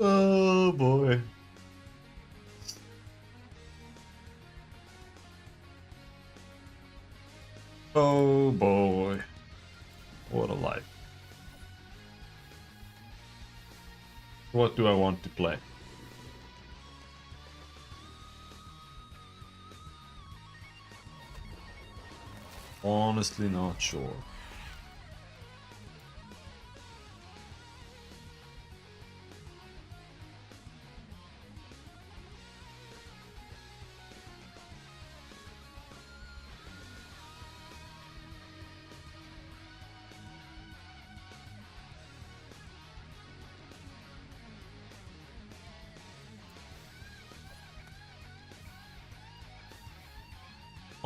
Oh boy. Oh boy. What a life. What do I want to play? Honestly, not sure.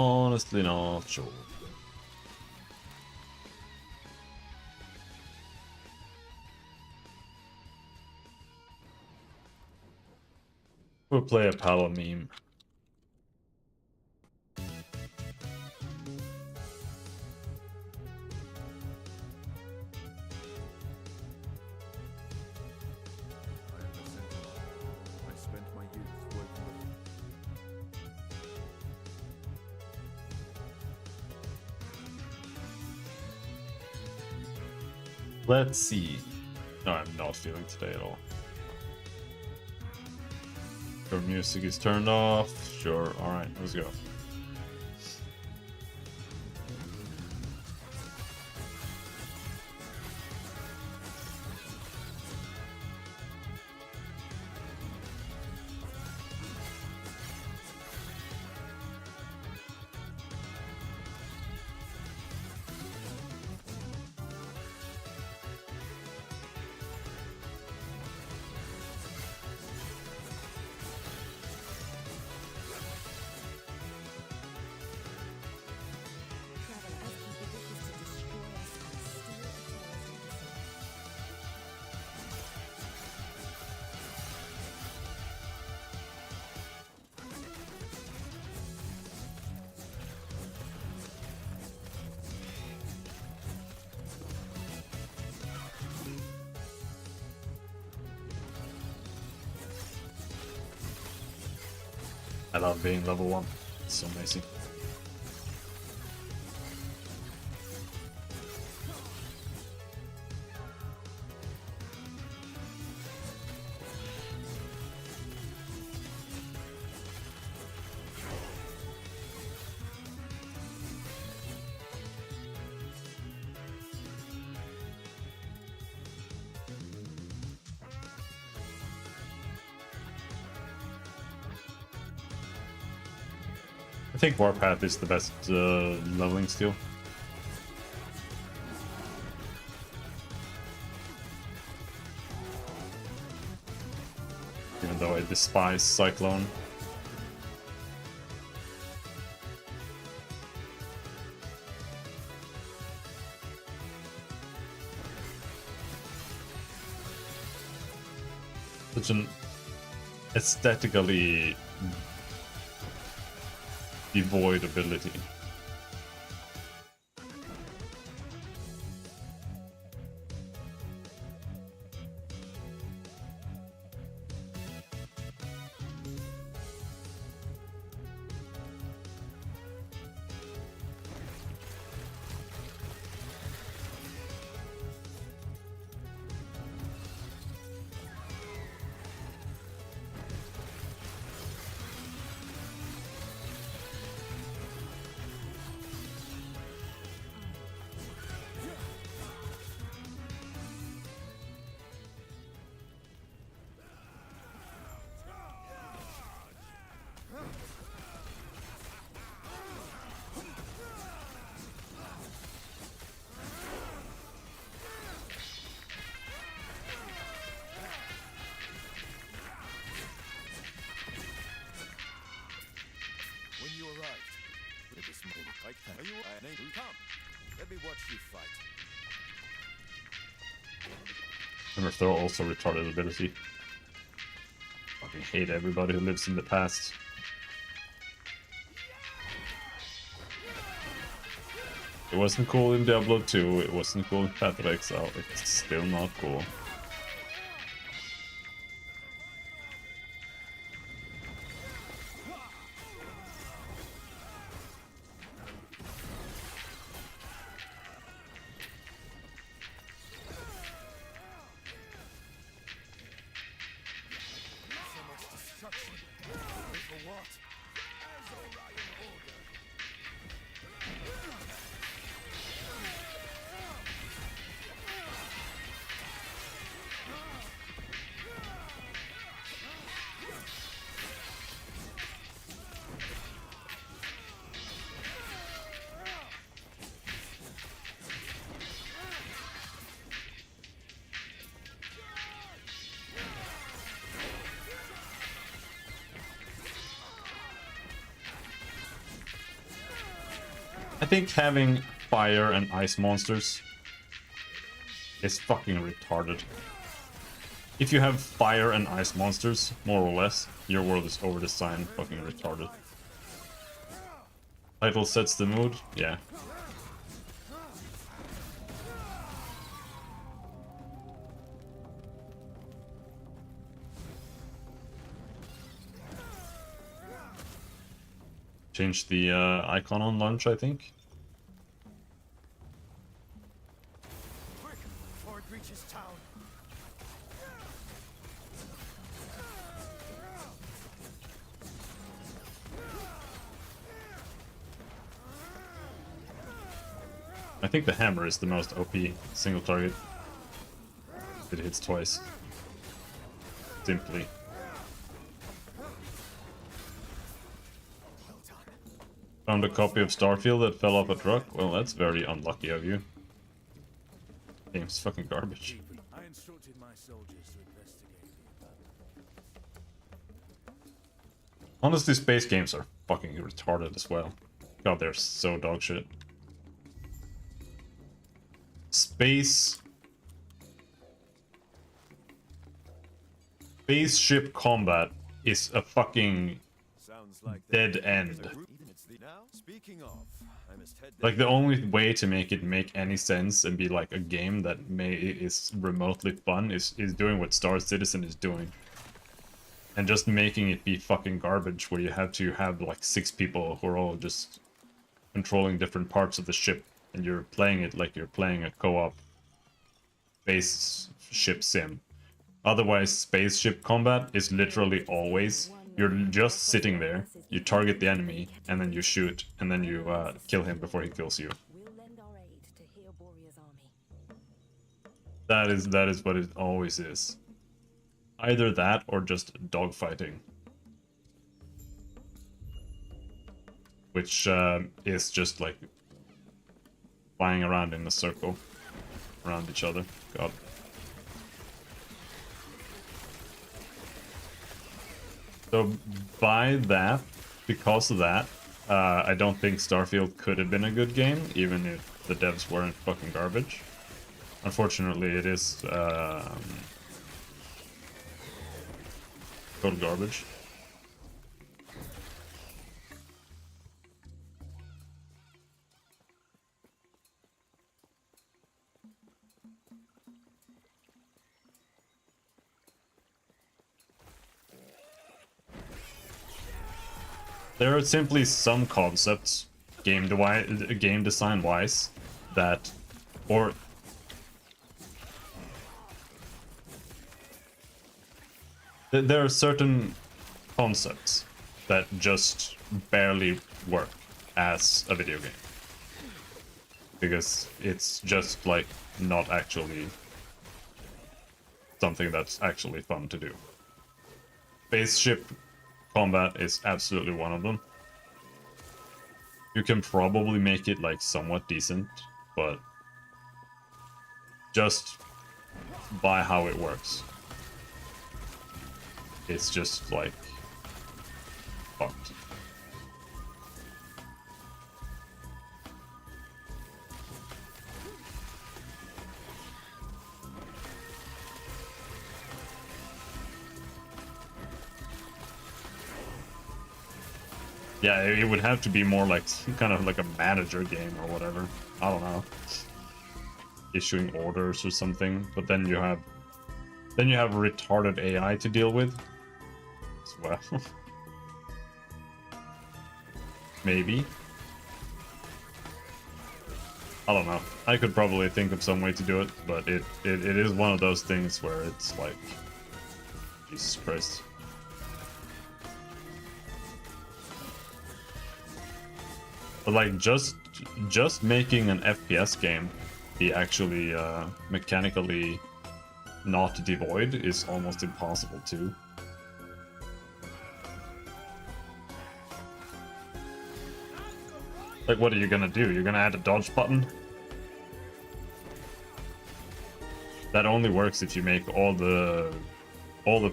Honestly, not sure. We'll play a Palo meme. Let's see. No, I'm not feeling today at all. Your music is turned off. Sure. Alright, let's go. I love being level 1. It's so amazing. I think Warpath is the best leveling skill. Even though I despise Cyclone. Such an aesthetically devoid ability. Are you come? Let me watch you fight. Remember, throw also retarded ability. Fucking hate everybody who lives in the past. It wasn't cool in Diablo 2, it wasn't cool in Path of Exile, it's still not cool. I think having fire and ice monsters is fucking retarded. If you have fire and ice monsters, more or less, your world is over-designed, fucking retarded. Title sets the mood? Yeah. Change the icon on launch, I think. Quick, before it reaches town. I think the hammer is the most OP single target. It hits twice. Simply. Well done. Found a copy of Starfield that fell off a truck? Well, that's very unlucky of you. Game's fucking garbage. I instructed my soldiers to investigate the abandoned. Honestly, space games are fucking retarded as well. God, they're so dog shit. Spaceship combat is a fucking Sounds like dead end. Now, speaking of, I must head Like, the only way to make it make any sense and be like a game that is remotely fun is doing what Star Citizen is doing. And just making it be fucking garbage, where you have to have like 6 people who are all just controlling different parts of the ship, and you're playing it like you're playing a co-op spaceship sim. Otherwise, spaceship combat is literally always, you're just sitting there, you target the enemy, and then you shoot, and then you kill him before he kills you. We'll lend our aid to Heoboria's army. That is what it always is. Either that or just dogfighting. Which is just like flying around in a circle around each other. God. So by that, because of that, I don't think Starfield could have been a good game, even if the devs weren't fucking garbage. Unfortunately, it is total garbage. There are simply some concepts, game design wise, that, or there are certain concepts that just barely work as a video game. Because it's just like not actually something that's actually fun to do. Spaceship combat is absolutely one of them. You can probably make it like somewhat decent, but just by how it works, it's just like fucked. Yeah, it would have to be more like kind of like a manager game or whatever. I don't know. Issuing orders or something, but then you have retarded AI to deal with as well. Maybe. I don't know. I could probably think of some way to do it, but it is one of those things where it's like, Jesus Christ. But like just making an FPS game be actually mechanically not devoid is almost impossible too. Like, what are you gonna do? You're gonna add a dodge button? That only works if you make all the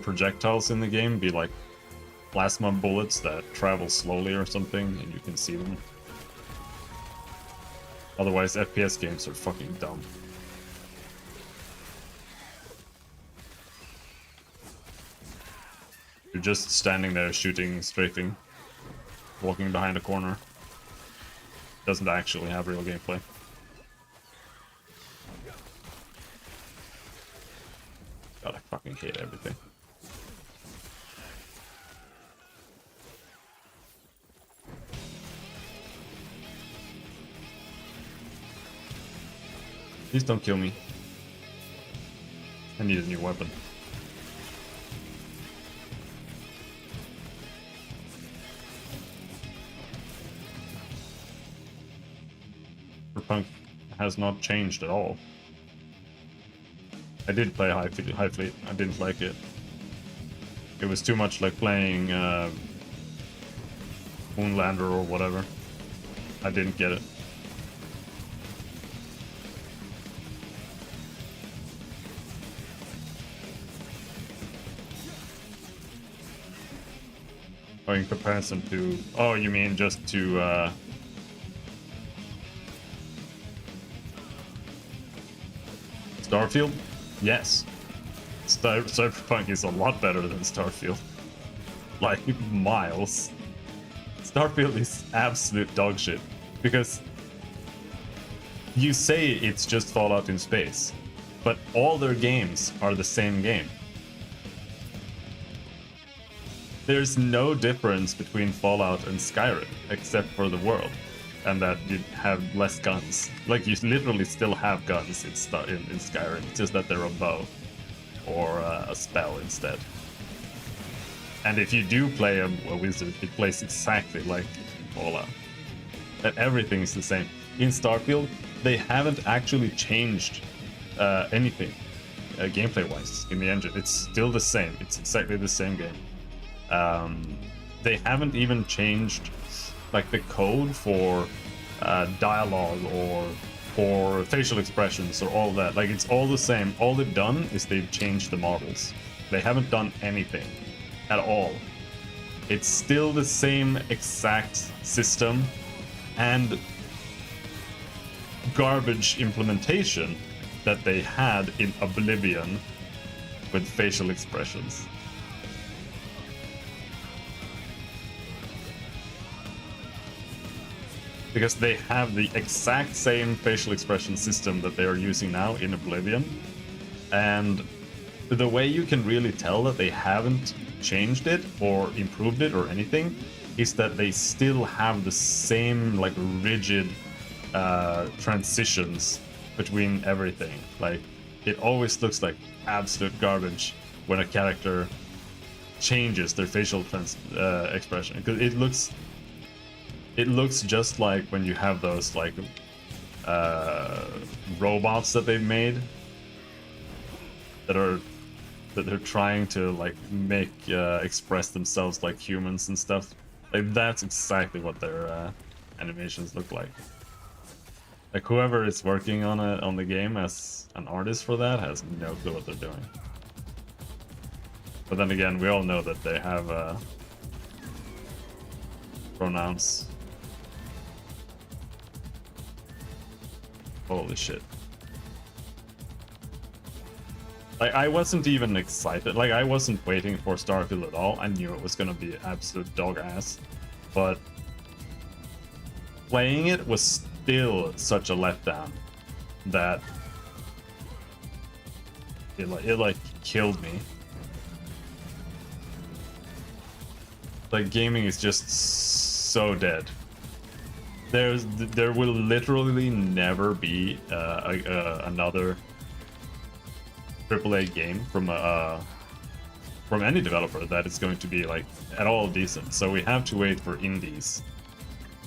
projectiles in the game be like plasma bullets that travel slowly or something, and you can see them. Otherwise, FPS games are fucking dumb. You're just standing there shooting, strafing, walking behind a corner. Doesn't actually have real gameplay. God, I fucking hate everything. Please don't kill me. I need a new weapon. Cyberpunk has not changed at all. I did play High Fleet. I didn't like it. It was too much like playing Moonlander or whatever. I didn't get it. Oh, in comparison to... Oh, you mean just to... Starfield? Yes. Cyberpunk is a lot better than Starfield. Like, miles. Starfield is absolute dog shit. Because you say it's just Fallout in space, but all their games are the same game. There's no difference between Fallout and Skyrim, except for the world, and that you have less guns. Like, you literally still have guns in Skyrim, it's just that they're a bow, or a spell instead. And if you do play a wizard, it plays exactly like Fallout. And everything is the same. In Starfield, they haven't actually changed anything, gameplay-wise, in the engine. It's still the same, it's exactly the same game. They haven't even changed like the code for dialogue or for facial expressions or all that. Like, it's all the same. All they've done is they've changed the models. They haven't done anything at all. It's still the same exact system and garbage implementation that they had in Oblivion with facial expressions. Because they have the exact same facial expression system that they are using now in Oblivion. And the way you can really tell that they haven't changed it or improved it or anything is that they still have the same like rigid transitions between everything. Like, it always looks like absolute garbage when a character changes their facial expression, because it looks just like when you have those like robots that they've made that they're trying to like make express themselves like humans and stuff. Like, that's exactly what their animations look like. Like, whoever is working on the game as an artist for that has no clue what they're doing. But then again, we all know that they have pronouns. Holy shit. Like, I wasn't even excited. Like, I wasn't waiting for Starfield at all. I knew it was gonna be absolute dog ass. But playing it was still such a letdown that it killed me. Like, gaming is just so dead. There will literally never be another AAA game from any developer that is going to be like at all decent. So we have to wait for indies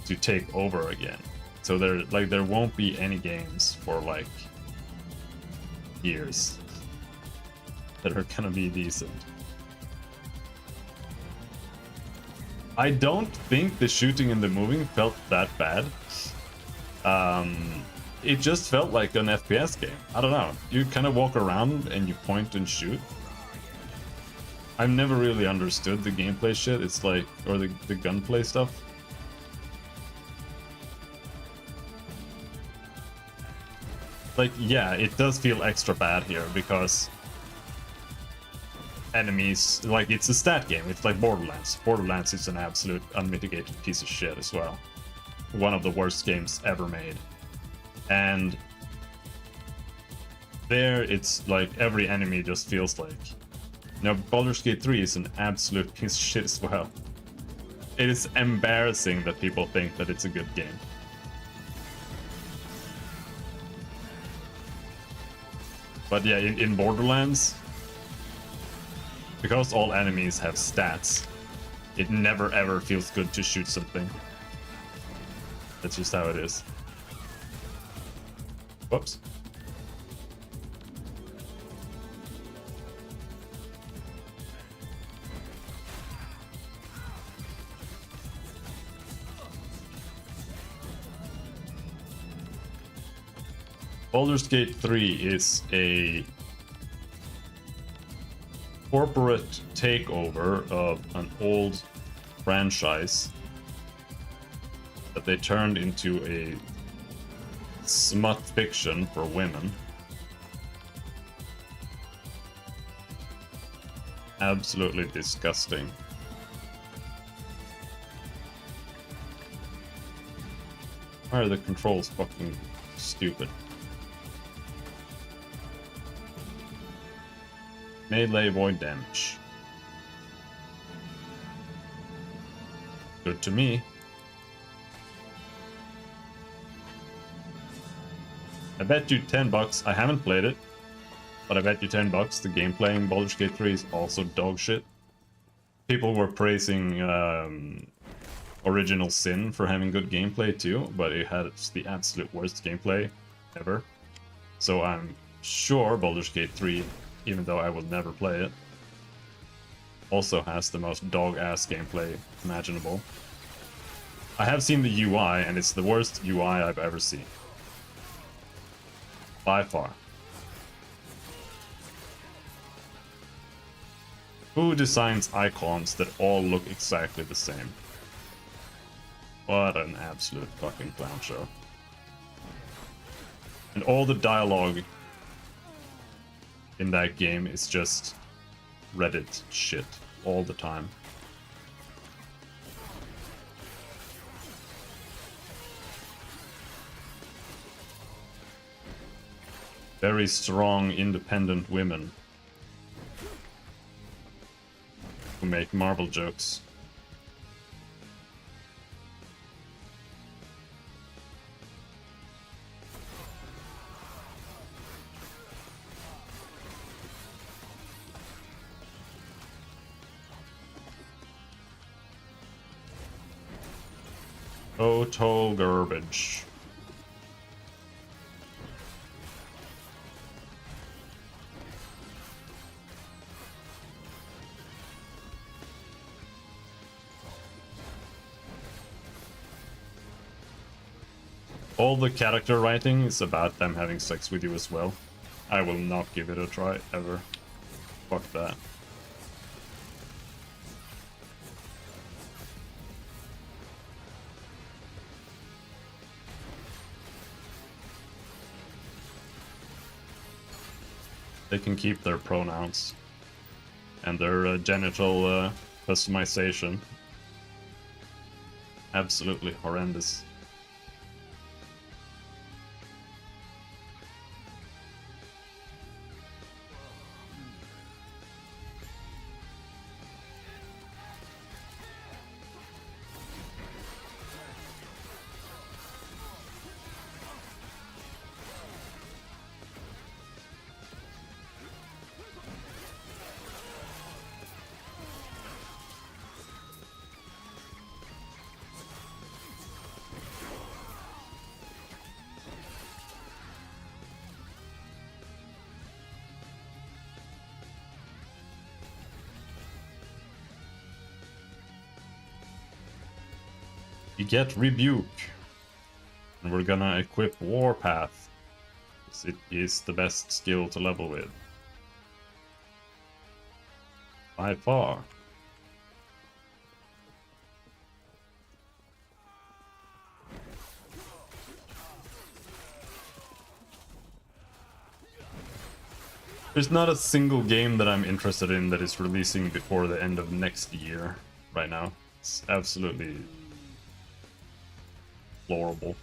to take over again. So there won't be any games for like years that are gonna be decent. I don't think the shooting and the moving felt that bad. It just felt like an FPS game. I don't know. You kind of walk around and you point and shoot. I've never really understood the gameplay shit. It's like, or the gunplay stuff. like, yeah, it does feel extra bad here because enemies, like, it's a stat game. It's like Borderlands. Borderlands is an absolute unmitigated piece of shit as well. One of the worst games ever made. And there, it's like every enemy just feels like... Now, Baldur's Gate 3 is an absolute piece of shit as well. It is embarrassing that people think that it's a good game. But yeah, in Borderlands, because all enemies have stats, it never ever feels good to shoot something. That's just how it is. Whoops. Baldur's Gate 3 is a corporate takeover of an old franchise that they turned into a smut fiction for women. Absolutely disgusting. Why are the controls fucking stupid? Melee void damage. Good to me. I bet you $10. I haven't played it, but I bet you $10 the gameplay in Baldur's Gate 3 is also dog shit. People were praising Original Sin for having good gameplay too, but it had the absolute worst gameplay ever. So I'm sure Baldur's Gate 3, even though I will never play it, also has the most dog-ass gameplay imaginable. I have seen the UI, and it's the worst UI I've ever seen. By far. Who designs icons that all look exactly the same? What an absolute fucking clown show. And all the dialogue in that game is just Reddit shit all the time. Very strong, independent women who make Marvel jokes. Total garbage. All the character writing is about them having sex with you as well. I will not give it a try, ever. Fuck that. They can keep their pronouns and their genital customization. Absolutely horrendous. You get Rebuke, and we're gonna equip Warpath, because it is the best skill to level with. By far. There's not a single game that I'm interested in that is releasing before the end of next year right now. It's absolutely deplorable.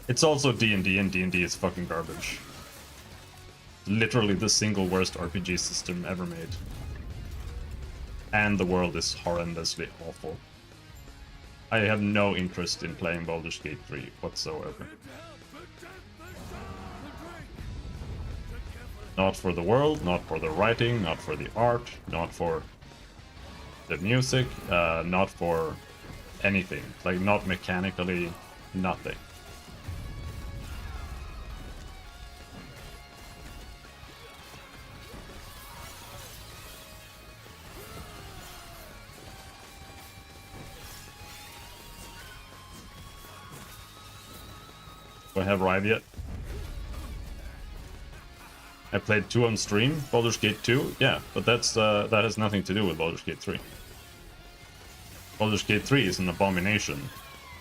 It's also D&D, and D&D is fucking garbage. Literally the single worst RPG system ever made. And the world is horrendously awful. I have no interest in playing Baldur's Gate 3 whatsoever. Not for the world, not for the writing, not for the art, not for the music, not for anything. Like, not mechanically, nothing. Do I have Rive yet? I played 2 on stream, Baldur's Gate 2, yeah, but that has nothing to do with Baldur's Gate 3. Baldur's Gate 3 is an abomination.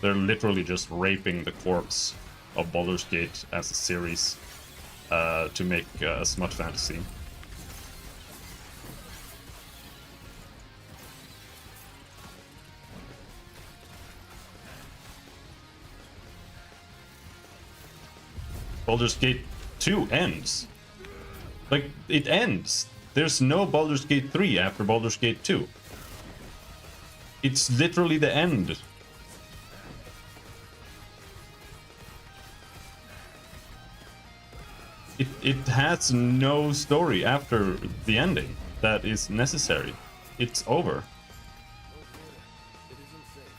They're literally just raping the corpse of Baldur's Gate as a series to make a smut fantasy. Baldur's Gate 2 ends. Like, it ends. There's no Baldur's Gate 3 after Baldur's Gate 2. It's literally the end. It has no story after the ending that is necessary. It's over. It isn't safe.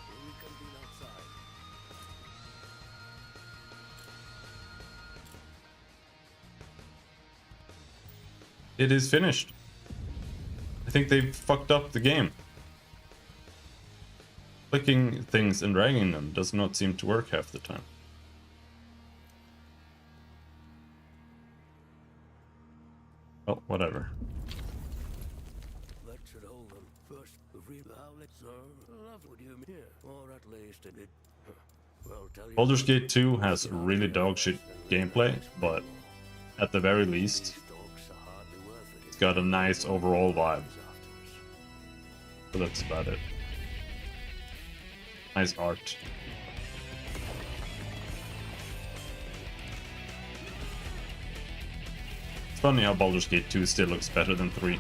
We can be outside. It is finished. I think they fucked up the game. Clicking things and dragging them does not seem to work half the time. Well, whatever. That should hold them. First, read the Howlets, sir. Love what you mean here. Or at least it. Well, tell you. Baldur's Gate 2 has really dog shit gameplay, but at the very least, it's got a nice overall vibe. But that's about it. Nice art. It's funny how Baldur's Gate 2 still looks better than 3.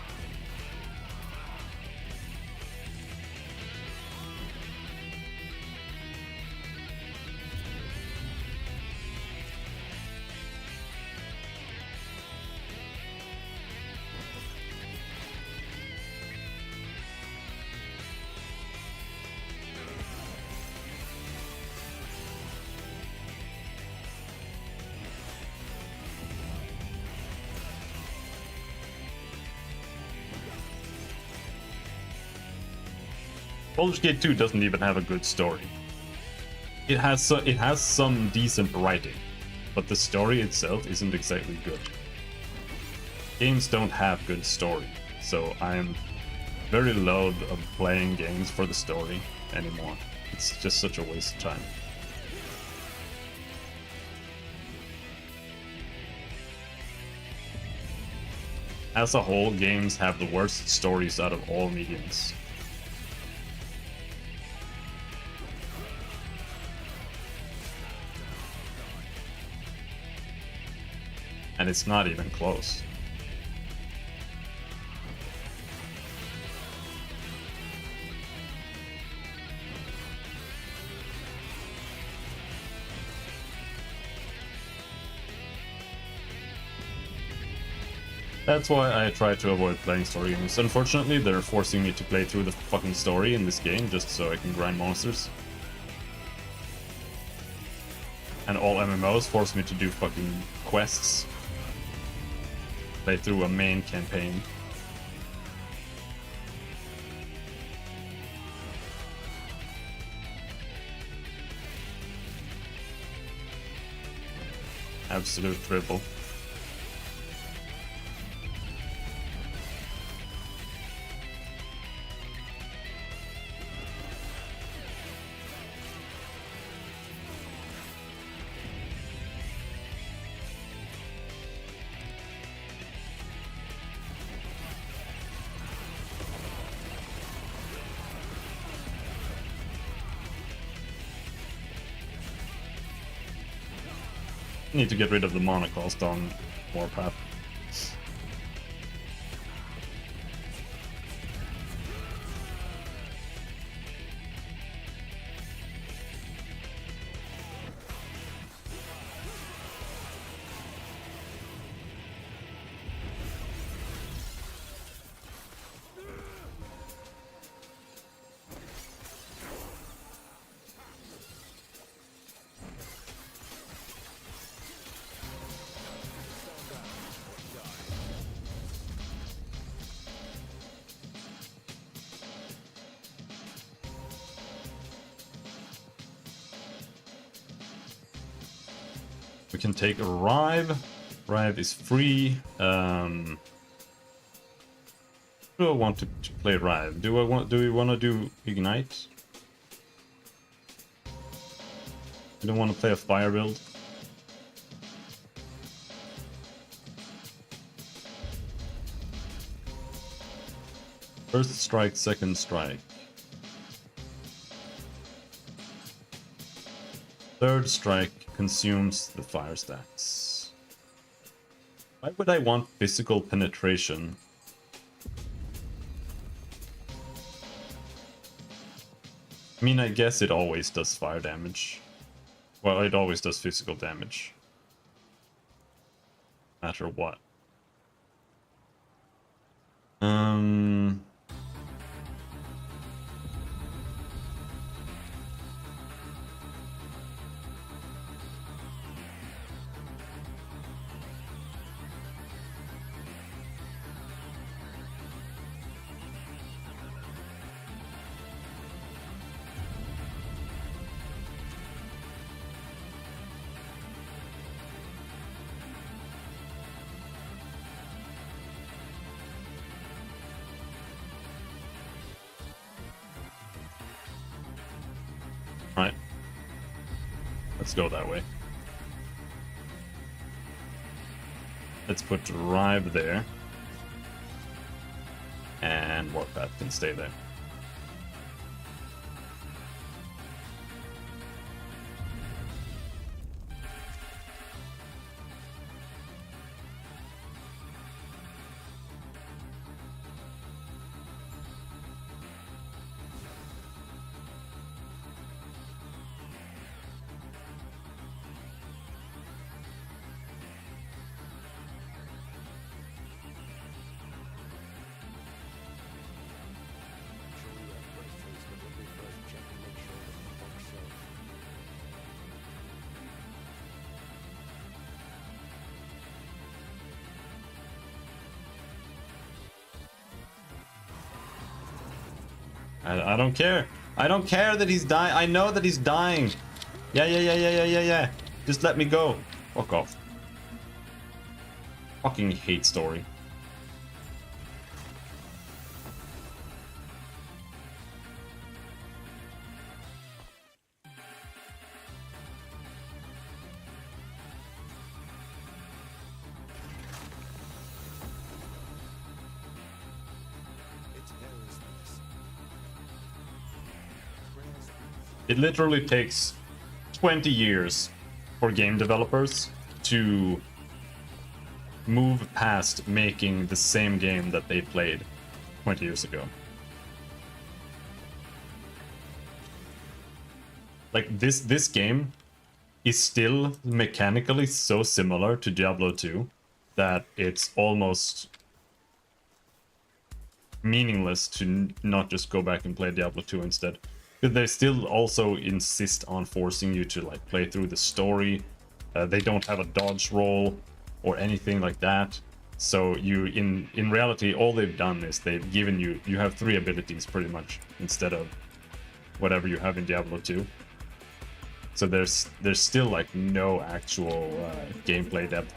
Baldur's Gate 2 doesn't even have a good story. It has some decent writing, but the story itself isn't exactly good. Games don't have good story, so I am very loath of playing games for the story anymore. It's just such a waste of time. As a whole, games have the worst stories out of all mediums. And it's not even close. That's why I try to avoid playing story games. Unfortunately, they're forcing me to play through the fucking story in this game just so I can grind monsters. And all MMOs force me to do fucking quests. Play through a main campaign. Absolute triple. Need to get rid of the mana cost on Warpath. We can take a Rive. Rive is free. Do I want to play Rive? Do we want to do Ignite? I don't want to play a fire build. First strike, second strike. Third strike consumes the fire stats. Why would I want physical penetration? I mean, I guess it always does fire damage. Well, it always does physical damage. No matter what. Right. Let's go that way. Let's put Rive there. And Warpath can stay there. I don't care. I don't care that he's dying. I know that he's dying. Yeah. Just let me go. Fuck off. Fucking hate story. It literally takes 20 years for game developers to move past making the same game that they played 20 years ago. Like this game is still mechanically so similar to Diablo 2 that it's almost meaningless to not just go back and play Diablo 2 instead. Because they still also insist on forcing you to like play through the story. They don't have a dodge roll or anything like that. So you, in reality, all they've done is they've given you, you have 3 abilities pretty much instead of whatever you have in Diablo 2. So there's still like no actual gameplay depth.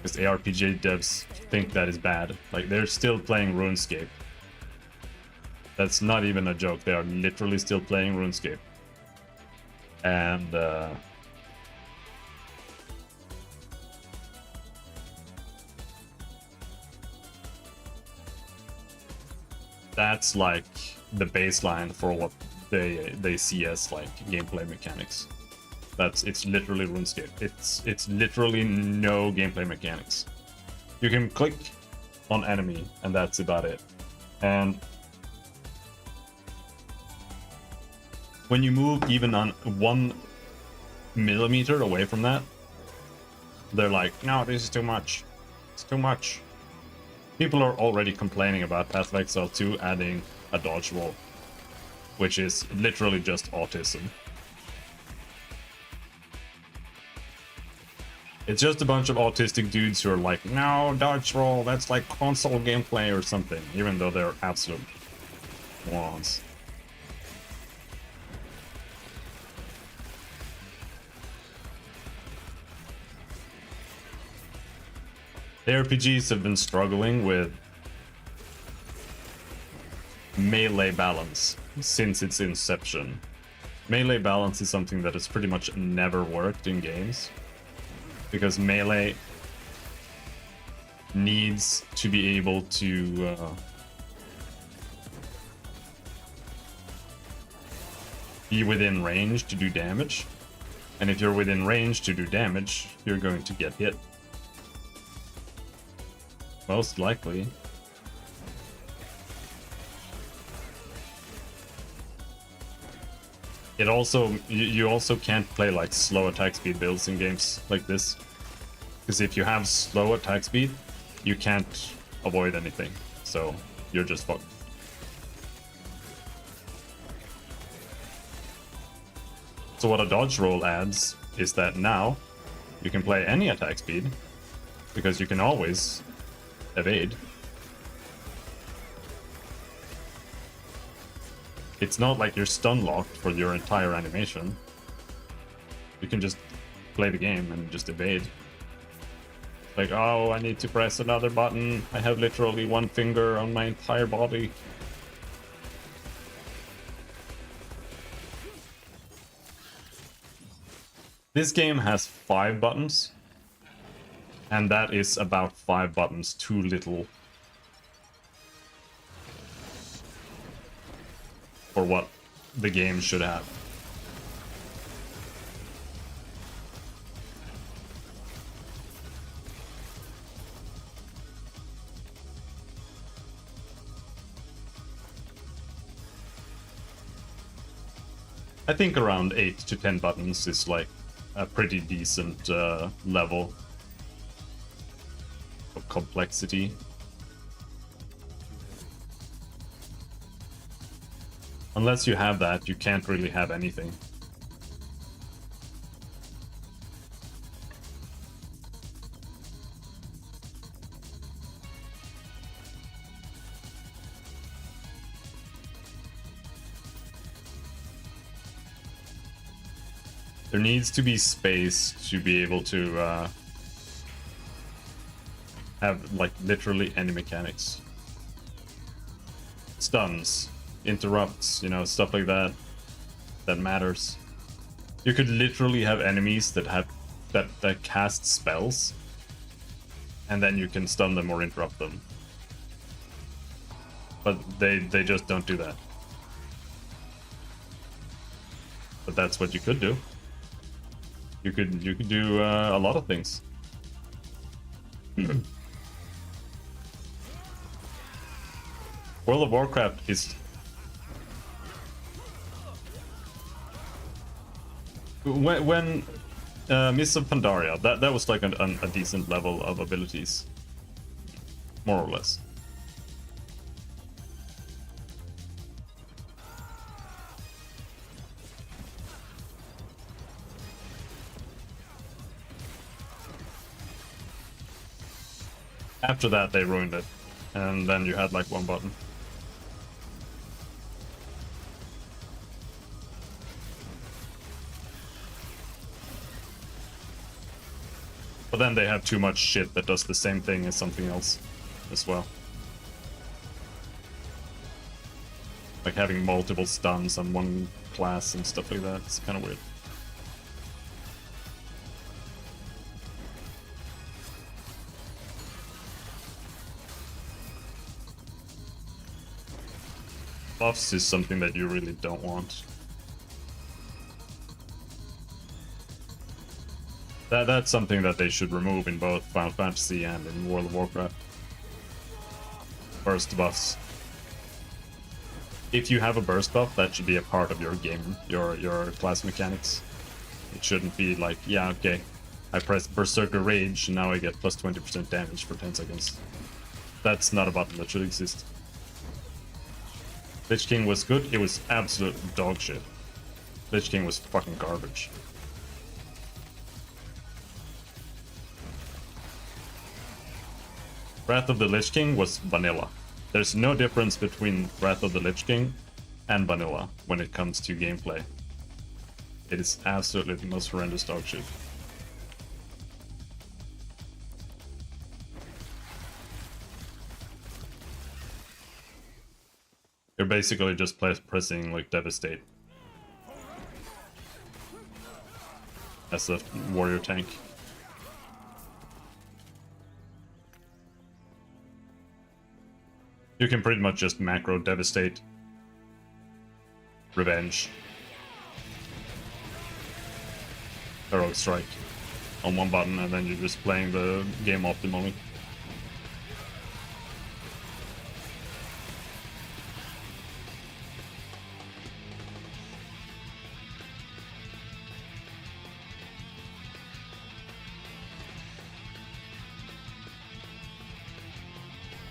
Because ARPG devs think that is bad. Like, they're still playing RuneScape. That's not even a joke. They are literally still playing RuneScape. And that's like the baseline for what they see as like gameplay mechanics. It's literally RuneScape. It's literally no gameplay mechanics. You can click on enemy and that's about it. And when you move even on 1 millimeter away from that, they're like, no, this is too much. It's too much. People are already complaining about Path of Exile 2 adding a dodge roll, which is literally just autism. It's just a bunch of autistic dudes who are like, no, dodge roll, that's like console gameplay or something, even though they're absolute morons. ARPGs have been struggling with melee balance since its inception. Melee balance is something that has pretty much never worked in games, because melee needs to be able to be within range to do damage, and if you're within range to do damage, you're going to get hit. Most likely. It also, you also can't play like slow attack speed builds in games like this, because if you have slow attack speed, you can't avoid anything, so you're just fucked. So what a dodge roll adds is that now you can play any attack speed, because you can always evade. It's not like you're stun locked for your entire animation. You can just play the game and just evade. Like, oh, I need to press another button. I have literally 1 finger on my entire body. This game has 5 buttons, and that is about 5 buttons too little for what the game should have. I think around 8 to 10 buttons is like a pretty decent level of complexity. Unless you have that, you can't really have anything. There needs to be space to be able to have like literally any mechanics. Stuns, interrupts, you know, stuff like that that matters. You could literally have enemies that have that cast spells, and then you can stun them or interrupt them. But they just don't do that. But that's what you could do. You could do a lot of things. World of Warcraft is when Mists of Pandaria. That was like a decent level of abilities, more or less. After that, they ruined it, and then you had like one button. But then they have too much shit that does the same thing as something else as well. Like having multiple stuns on one class and stuff like that. It's kind of weird. Buffs is something that you really don't want. That's something that they should remove in both Final Fantasy and in World of Warcraft. Burst buffs. If you have a burst buff, that should be a part of your game, your class mechanics. It shouldn't be like, yeah, okay, I press Berserker Rage and now I get plus 20% damage for 10 seconds. That's not a button that should exist. Lich King was good, it was absolute dog shit. Lich King was fucking garbage. Wrath of the Lich King was vanilla. There's no difference between Wrath of the Lich King and vanilla when it comes to gameplay. It is absolutely the most horrendous dog shit. You're basically just pressing like Devastate as a warrior tank. You can pretty much just macro Devastate, Revenge, Heroic Strike on one button, and then you're just playing the game optimally.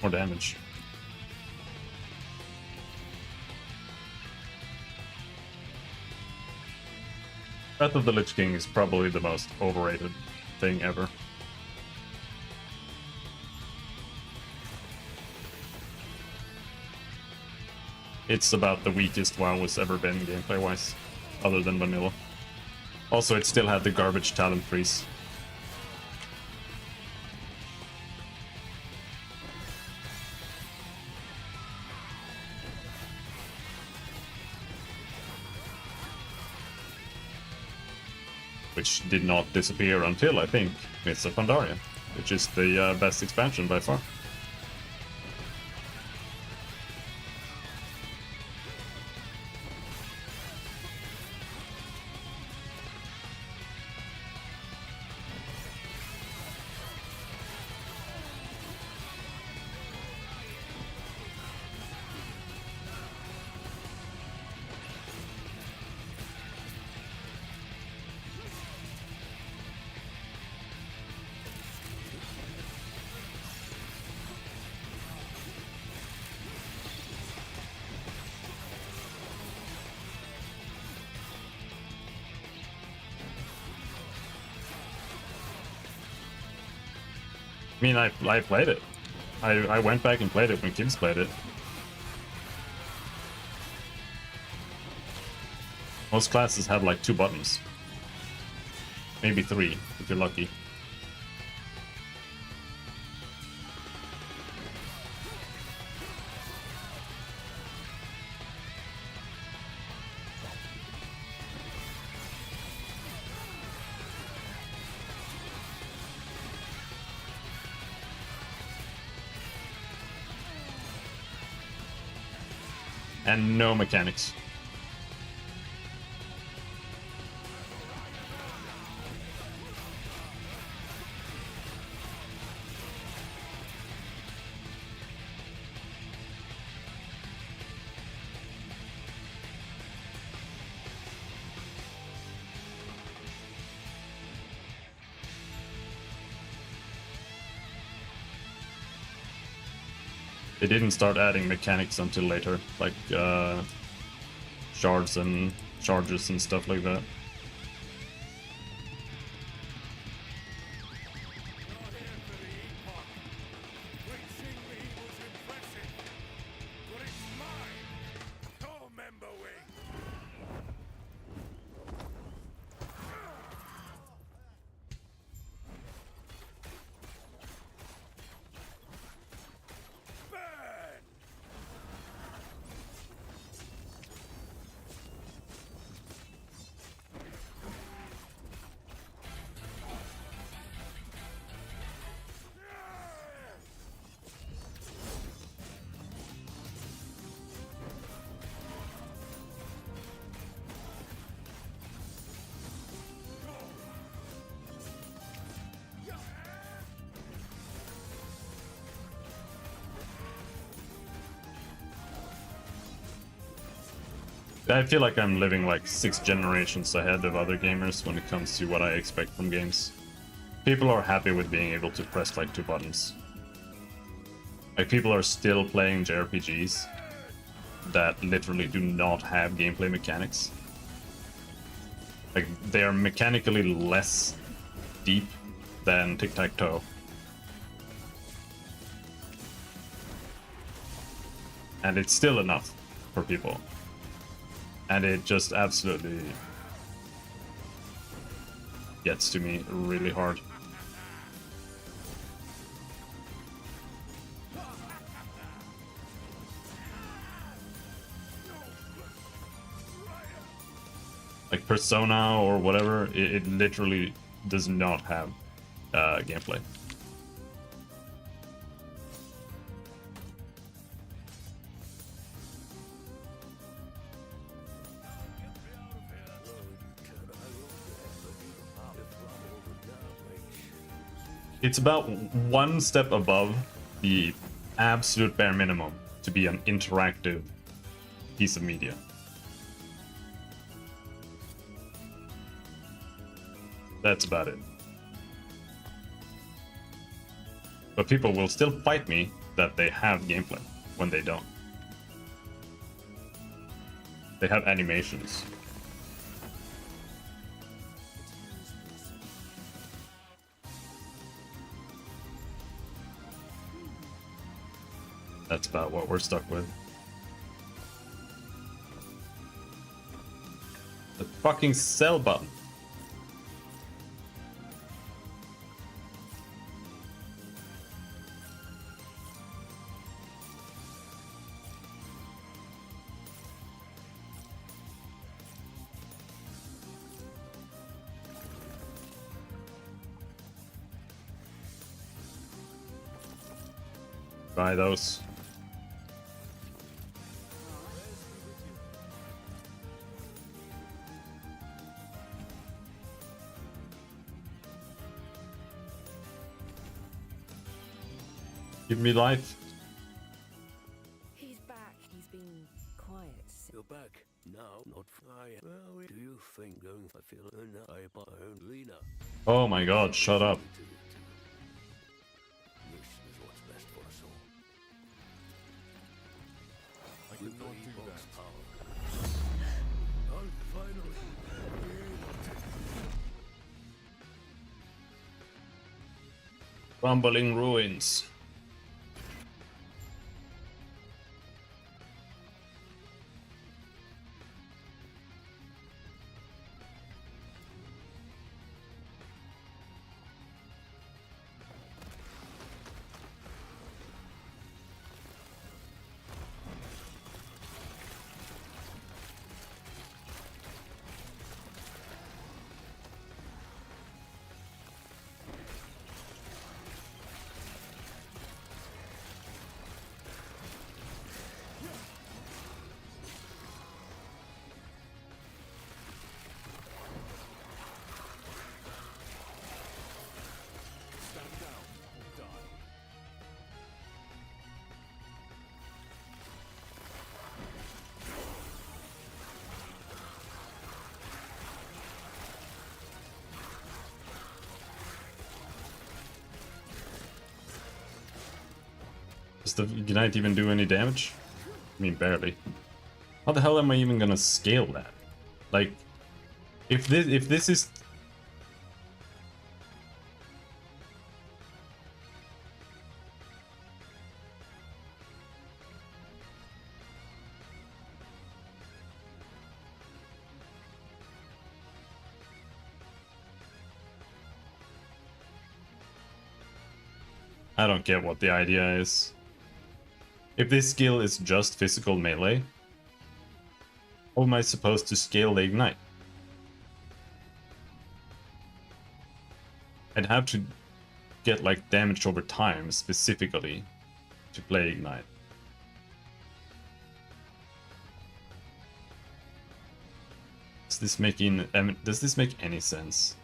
More damage. Wrath of the Lich King is probably the most overrated thing ever. It's about the weakest WoW has ever been gameplay-wise, other than vanilla. Also, it still had the garbage talent freeze. Which did not disappear until, I think, Mists of Pandaria, which is the best expansion by far. I mean, I played it. I went back and played it when kids played it. Most classes have like 2 buttons. Maybe 3, if you're lucky. And no mechanics. They didn't start adding mechanics until later, like shards and charges and stuff like that. Reaching me was impressive, but it's mine. Tormember wing. Burn! I feel like I'm living like 6 generations ahead of other gamers when it comes to what I expect from games. People are happy with being able to press like 2 buttons. Like people are still playing JRPGs that literally do not have gameplay mechanics. Like they are mechanically less deep than Tic-Tac-Toe. And it's still enough for people. And it just absolutely gets to me really hard. Like Persona or whatever, it literally does not have gameplay. It's about one step above the absolute bare minimum to be an interactive piece of media. That's about it. But people will still fight me that they have gameplay when they don't. They have animations. That's about what we're stuck with. The fucking sell button. Buy those. Give me life. He's back. He's been quiet. You're back now, not fire. Well, do you think going for feel enough? I own Lena. Oh my god, shut up. This is what's best for us all. I could not do that. I'll finally be able to. Crumbling ruins. Does the Ignite even do any damage? I mean, barely. How the hell am I even gonna scale that? Like, if this is... I don't get what the idea is. If this skill is just physical melee, how am I supposed to scale the Ignite? I'd have to get like damage over time specifically to play Ignite. Does this make any sense?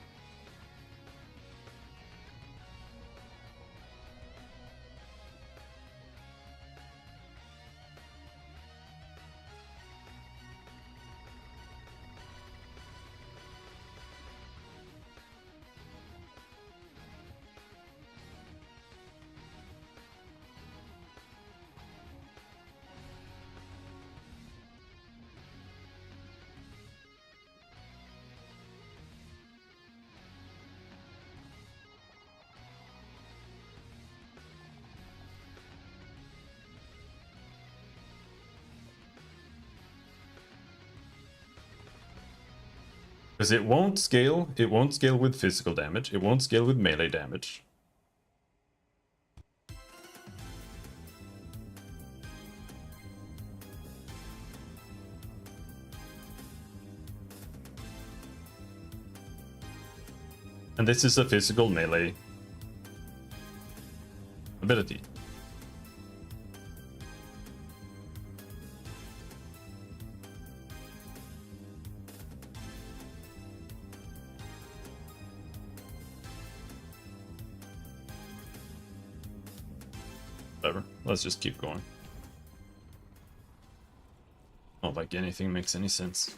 Because it won't scale with physical damage, it won't scale with melee damage. And this is a physical melee ability. Whatever, let's just keep going. Not like anything makes any sense.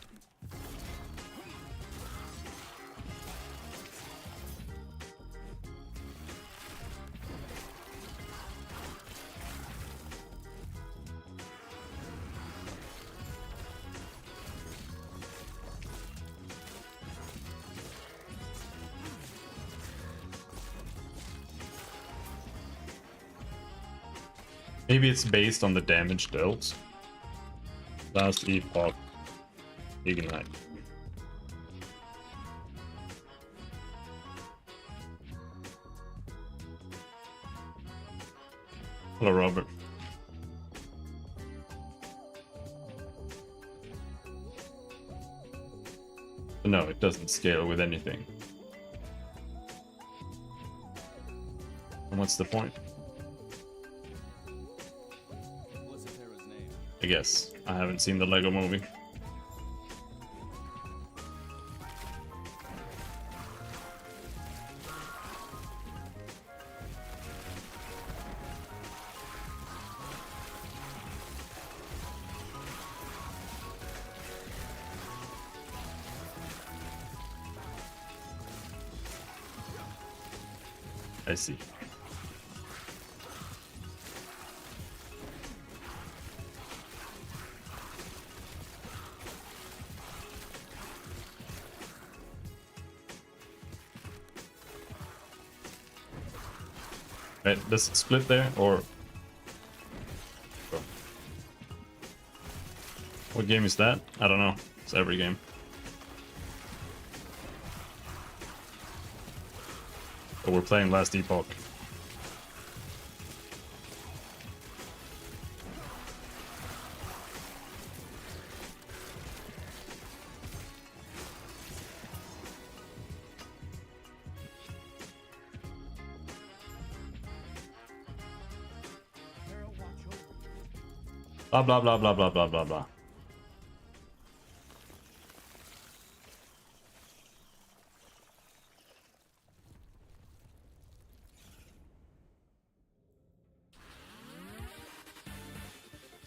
Maybe it's based on the damage dealt. Last Epoch Ignite. Hello, Robert. No, it doesn't scale with anything. And what's the point? I guess. I haven't seen the Lego movie. I see. Right, does it split there, or... What game is that? I don't know. It's every game. But we're playing Last Epoch. Blah blah blah blah blah blah blah blah.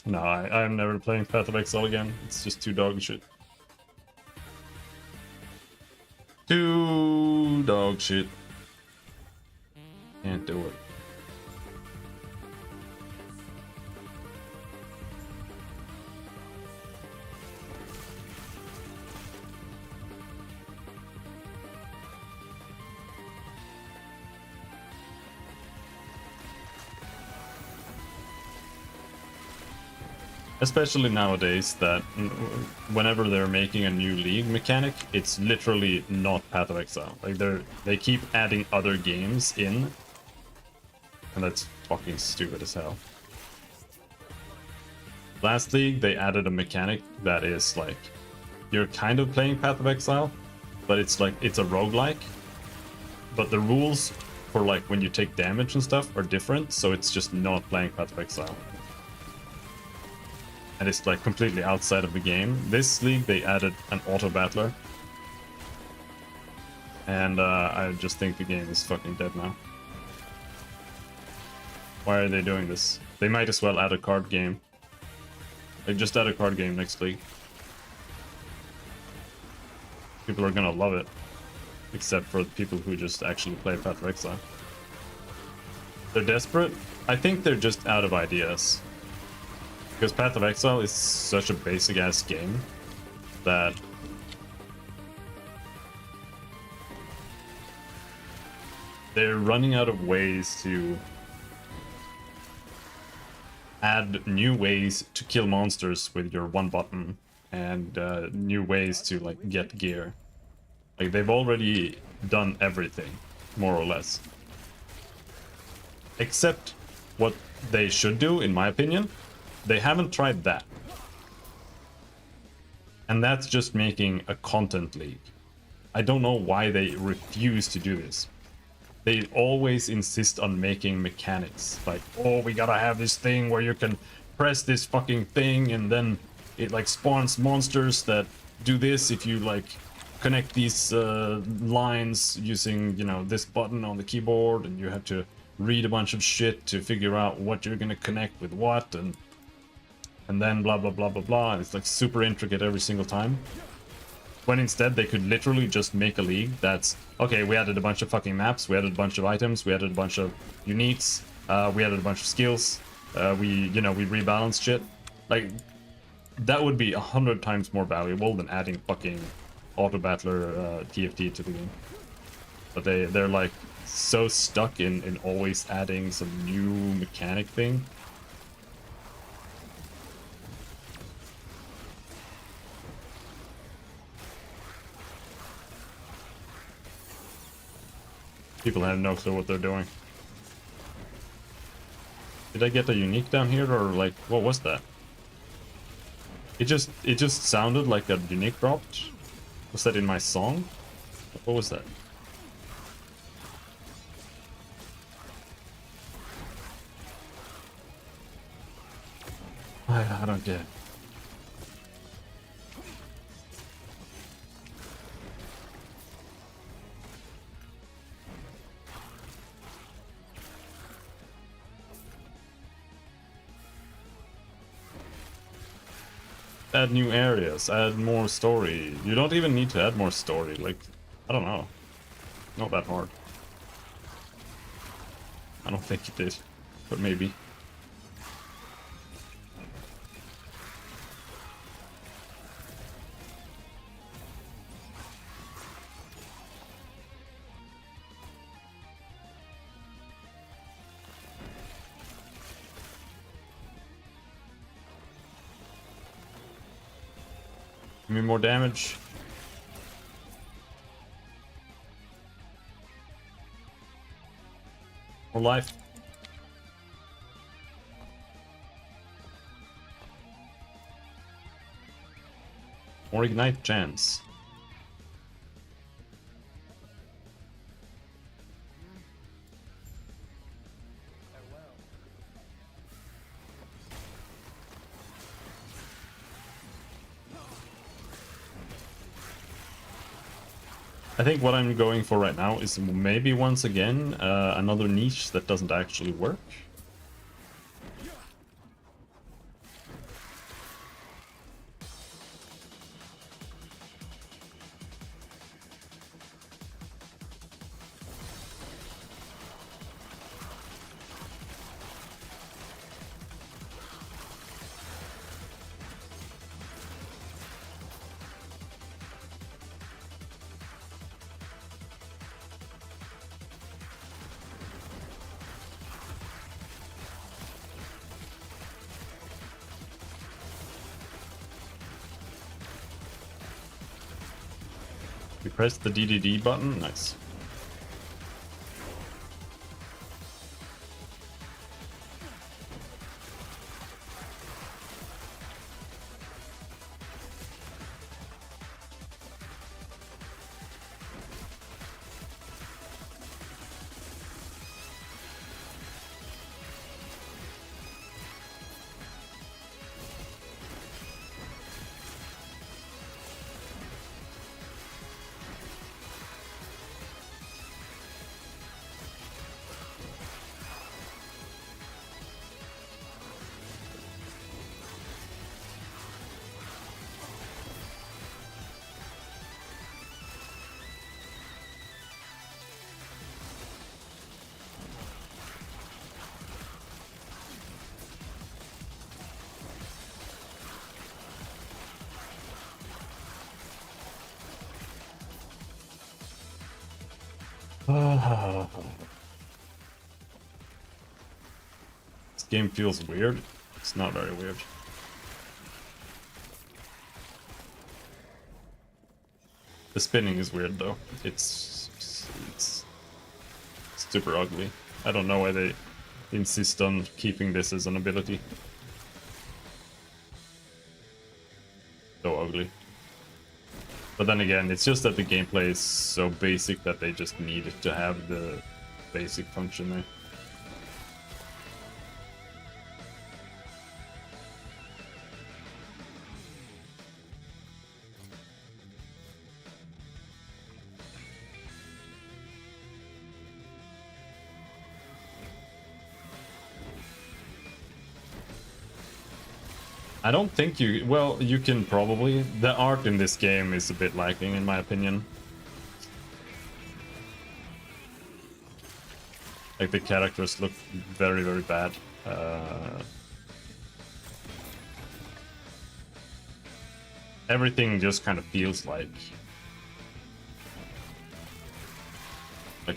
No, I'm never playing Path of Exile again. It's just too dog shit. Too dog shit. Can't do it. Especially nowadays that whenever they're making a new league mechanic, it's literally not Path of Exile. Like they keep adding other games in, and that's fucking stupid as hell. Last league, they added a mechanic that is like, you're kind of playing Path of Exile, but it's like, it's a roguelike. But the rules for like when you take damage and stuff are different, so it's just not playing Path of Exile. And it's like completely outside of the game. This league, they added an auto battler. And I just think the game is fucking dead now. Why are they doing this? They might as well add a card game. Like, just add a card game next league. People are gonna love it. Except for the people who just actually play Path of Exile. They're desperate? I think they're just out of ideas. Because Path of Exile is such a basic-ass game that they're running out of ways to add new ways to kill monsters with your one button and new ways to like get gear. Like they've already done everything, more or less. Except what they should do, in my opinion. They haven't tried that. And that's just making a content league. I don't know why they refuse to do this. They always insist on making mechanics. Like, oh, we gotta have this thing where you can press this fucking thing and then it like spawns monsters that do this if you like connect these lines using, you know, this button on the keyboard, and you have to read a bunch of shit to figure out what you're gonna connect with what, and then blah blah blah blah blah, and it's like super intricate every single time. When instead they could literally just make a league that's, okay, we added a bunch of fucking maps, we added a bunch of items, we added a bunch of uniques, we added a bunch of skills, we rebalanced shit. Like, that would be 100 times more valuable than adding fucking auto battler TFT to the game. But they're like so stuck in always adding some new mechanic thing. People have no clue what they're doing. Did I get a unique down here, or like what was that? It just sounded like a unique dropped. Was that in my song? What was that? I don't get it. Add new areas, add more story. You don't even need to add more story, like, I don't know. Not that hard. I don't think it did, but maybe. Give me more damage. More life. More ignite chance. I think what I'm going for right now is maybe once again another niche that doesn't actually work. You press the DDD button? Nice. This game feels weird. It's not very weird. The spinning is weird though. It's super ugly. I don't know why they insist on keeping this as an ability. So ugly. But then again, it's just that the gameplay is so basic that they just needed to have the basic function there. I don't think you... Well, you can probably... The art in this game is a bit lacking, in my opinion. Like, the characters look very, very bad. Everything just kind of feels like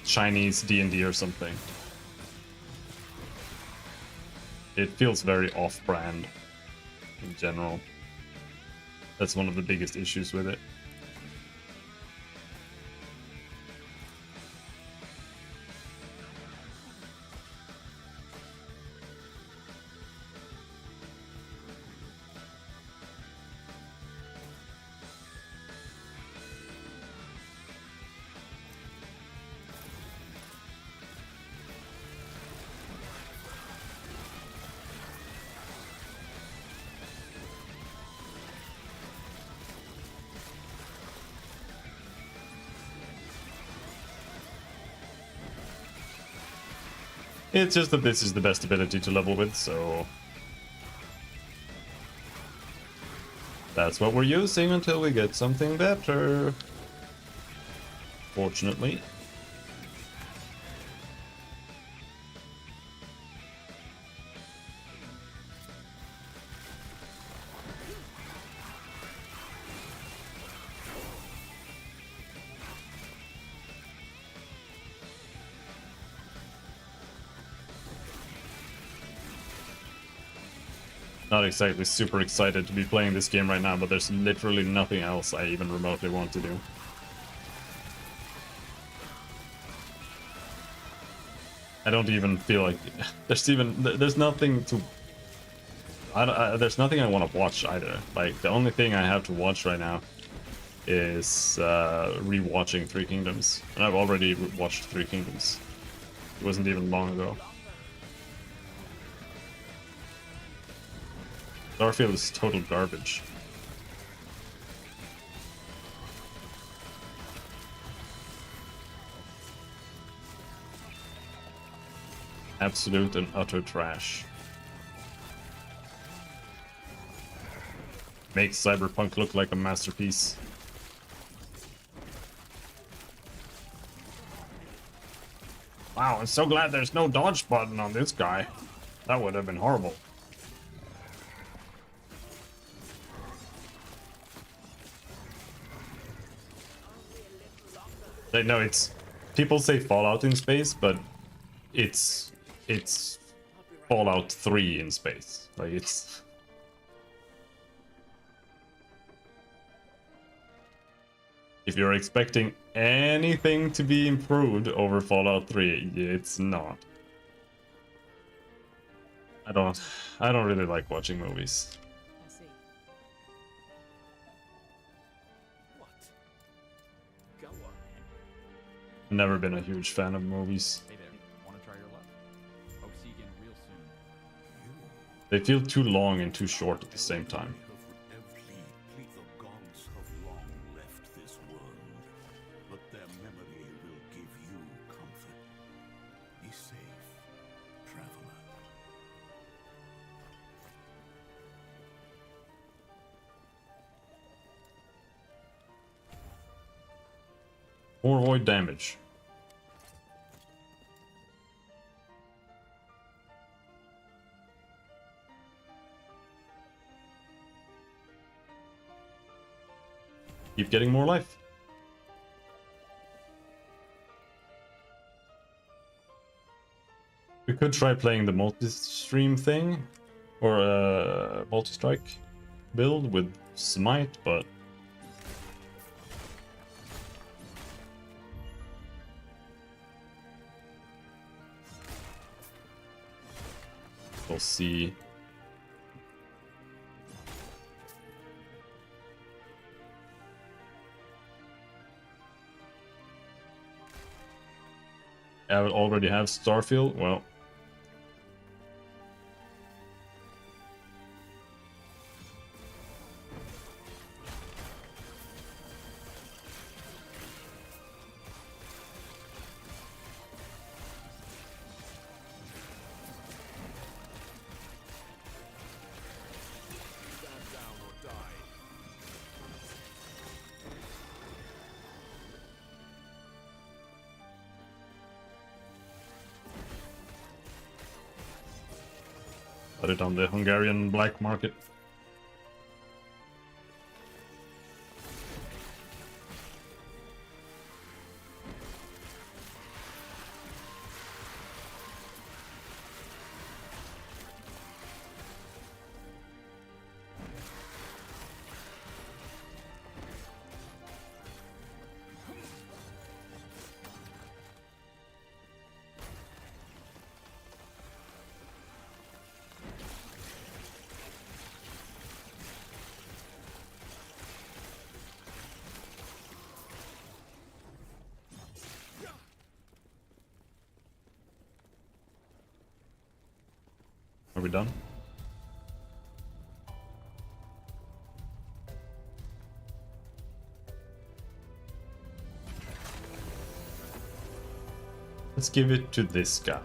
Chinese D&D or something. It feels very off-brand. In general, that's one of the biggest issues with it. It's just that this is the best ability to level with, so that's what we're using until we get something better. Fortunately. Not exactly super excited to be playing this game right now, but there's literally nothing else I even remotely want to do. I don't even feel like there's nothing to there's nothing I want to watch either. Like, the only thing I have to watch right now is rewatching Three Kingdoms, and I've already watched Three Kingdoms. It wasn't even long ago. Starfield is total garbage. Absolute and utter trash. Makes Cyberpunk look like a masterpiece. Wow, I'm so glad there's no dodge button on this guy. That would have been horrible. No, it's... People say Fallout in space, but it's Fallout 3 in space. Like, it's... If you're expecting anything to be improved over Fallout 3, it's not. I don't really like watching movies. I see. What? Go on. Never been a huge fan of movies. Hey there, wanna try your luck? Hope to see you again real soon. They feel too long and too short at the same time. The gods have long left this world, but their memory will give you comfort. Be safe, traveler. Or avoid damage. Keep getting more life. We could try playing the multi-stream thing, or multi-strike build with Smite, but we'll see. I would already have Starfield. Well, Stand down or die. put it on the Hungarian black market. Are we done? Let's give it to this guy.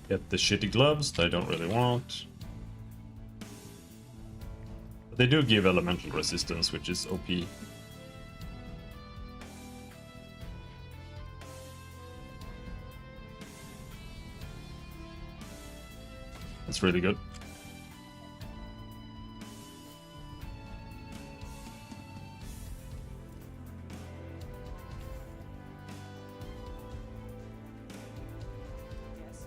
Get the shitty gloves that I don't really want. But they do give elemental resistance, which is OP. That's really good. Yes.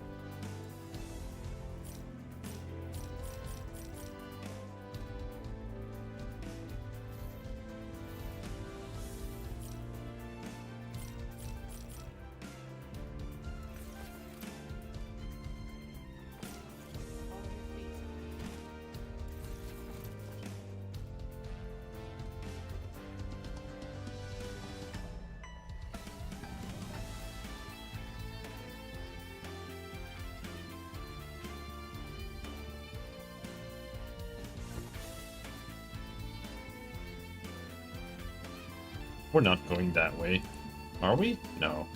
Follow your feet. We're not going that way. Are we? No.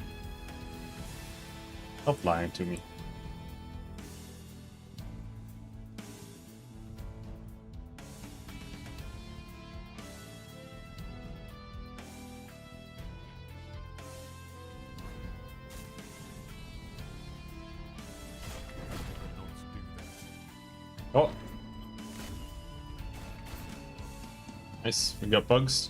Stop lying to me. Oh. Nice. We got bugs.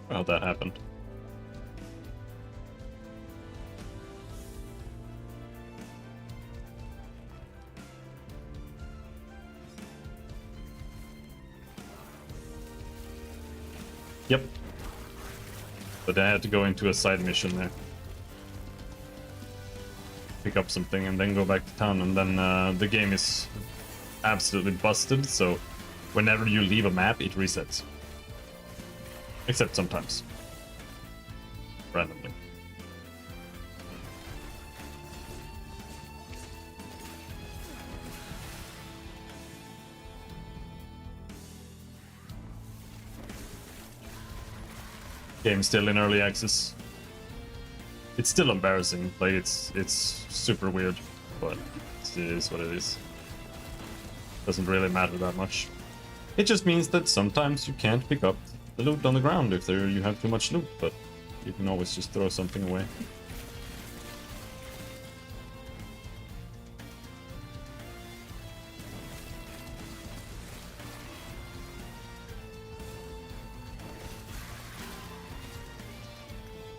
How'd that happen? Yep. But I had to go into a side mission there. Pick up something and then go back to town, and then the game is absolutely busted, so whenever you leave a map, it resets. Except sometimes. Randomly. Game's still in early access. It's still embarrassing. Like it's super weird, but it is what it is. Doesn't really matter that much. It just means that sometimes you can't pick up the loot on the ground if you have too much loot, but you can always just throw something away.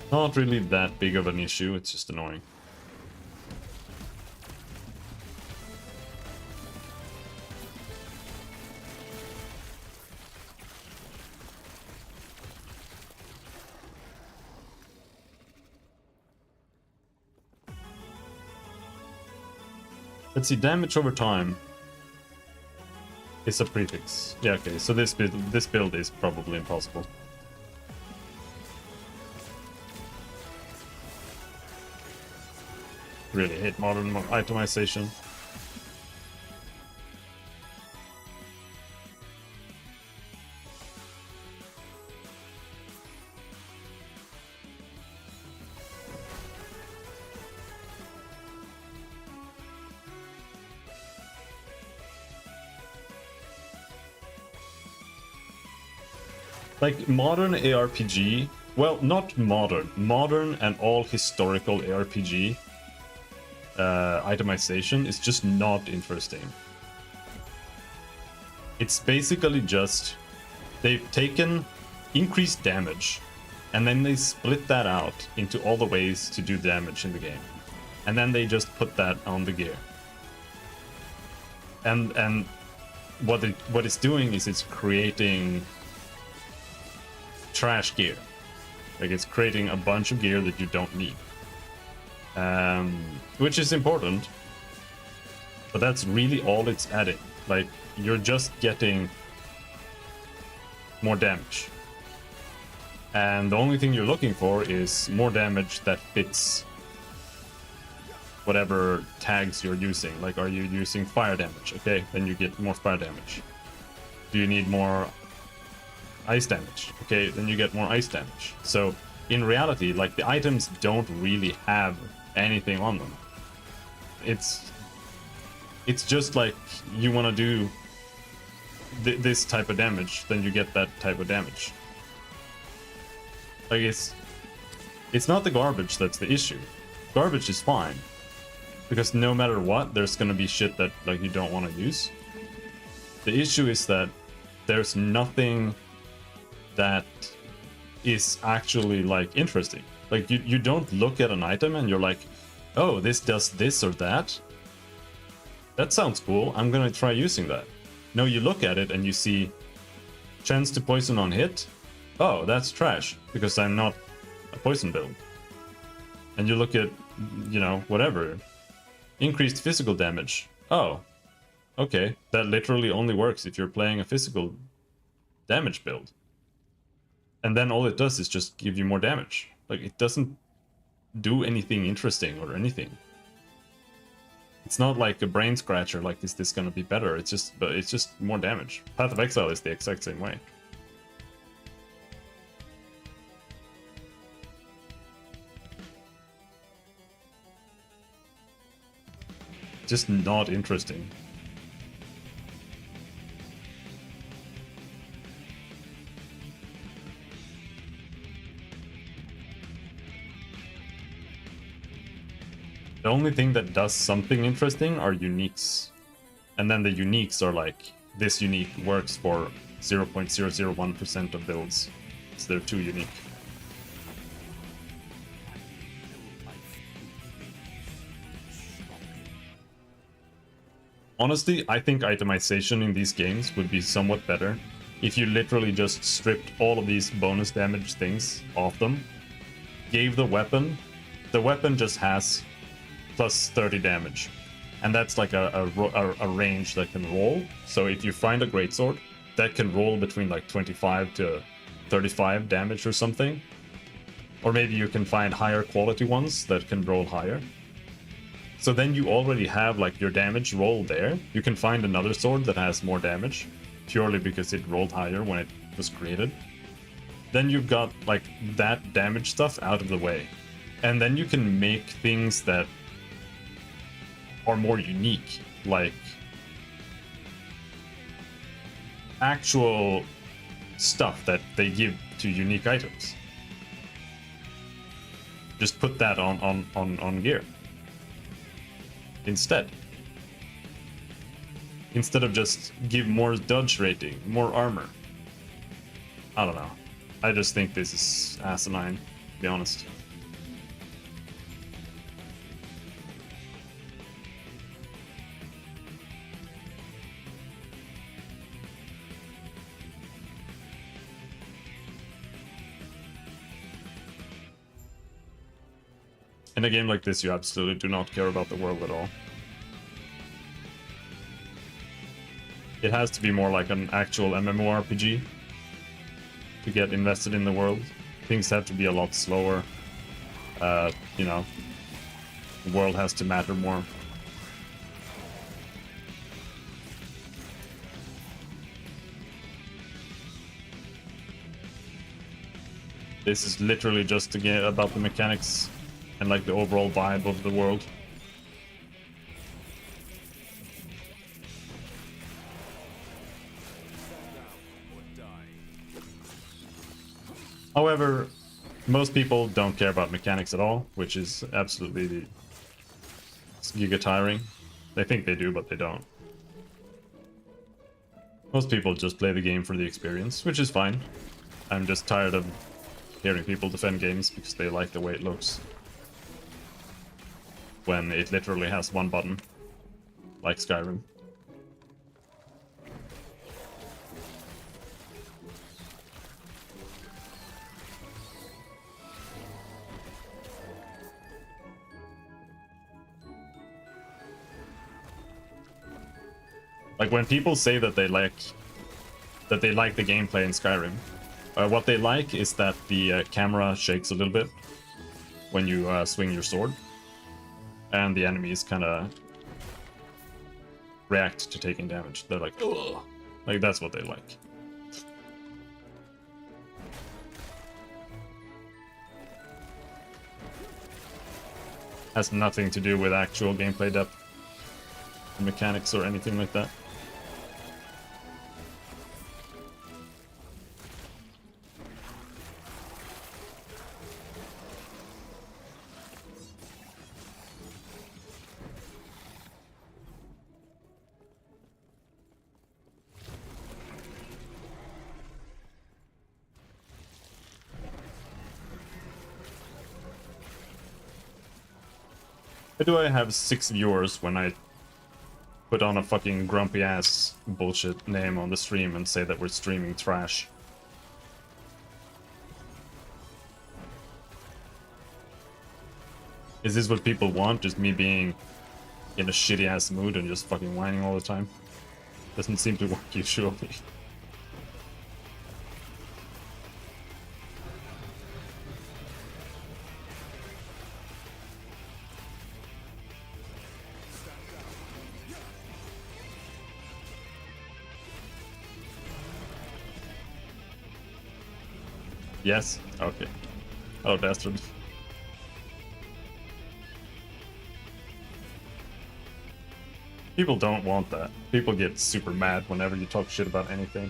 Not really that big of an issue, it's just annoying. Let's see, damage over time is a prefix. Yeah, okay, so this build is probably impossible. Really hate modern itemization. Like modern ARPG, well, not modern and all historical ARPG itemization is just not interesting. It's basically just they've taken increased damage and then they split that out into all the ways to do damage in the game, and then they just put that on the gear. And what it's doing is it's creating trash gear. Like it's creating a bunch of gear that you don't need. Which is important, but that's really all it's adding. Like, you're just getting more damage. And the only thing you're looking for is more damage that fits whatever tags you're using. Like, are you using fire damage? Okay, then you get more fire damage. Do you need more ice damage? Okay, then you get more ice damage. So, in reality, like, the items don't really have anything on them. It's just like you want to do this type of damage, then you get that type of damage. Like it's not the garbage that's the issue. Garbage is fine, because no matter what, there's gonna be shit that like you don't want to use. The issue is that there's nothing that is actually like interesting. Like you don't look at an item and you're like, oh, this does this or that. That sounds cool. I'm gonna try using that. No, you look at it and you see chance to poison on hit. Oh, that's trash because I'm not a poison build. And you look at, you know, whatever. Increased physical damage. Oh, okay. That literally only works if you're playing a physical damage build. And then all it does is just give you more damage. Like, it doesn't do anything interesting or anything. It's not like a brain scratcher, like, is this gonna be better? It's just more damage. Path of Exile is the exact same way. Just not interesting. The only thing that does something interesting are uniques. And then the uniques are like, this unique works for 0.001% of builds. So they're too unique. Honestly, I think itemization in these games would be somewhat better if you literally just stripped all of these bonus damage things off them, gave the weapon just has plus 30 damage. And that's like a range that can roll. So if you find a greatsword, that can roll between like 25 to 35 damage or something. Or maybe you can find higher quality ones that can roll higher. So then you already have like your damage roll there. You can find another sword that has more damage, purely because it rolled higher when it was created. Then you've got like that damage stuff out of the way. And then you can make things that are more unique, like actual stuff that they give to unique items. Just put that on gear instead of just give more dodge rating, more armor. I don't know. I just think this is asinine, to be honest. In a game like this, you absolutely do not care about the world at all. It has to be more like an actual MMORPG to get invested in the world. Things have to be a lot slower. You know, the world has to matter more. This is literally just again about the mechanics and like the overall vibe of the world. However, most people don't care about mechanics at all, which is absolutely giga tiring. They think they do, but they don't. Most people just play the game for the experience, which is fine. I'm just tired of hearing people defend games because they like the way it looks, when it literally has one button, like Skyrim. Like when people say that they like the gameplay in Skyrim, what they like is that the camera shakes a little bit when you swing your sword, and the enemies kind of react to taking damage. They're like, ugh. Like that's what they like. Has nothing to do with actual gameplay depth, mechanics, or anything like that. Why do I have 6 viewers when I put on a fucking grumpy ass bullshit name on the stream and say that we're streaming trash? Is this what people want? Just me being in a shitty ass mood and just fucking whining all the time? Doesn't seem to work usually. Yes? Okay. Oh, bastard. People don't want that. People get super mad whenever you talk shit about anything.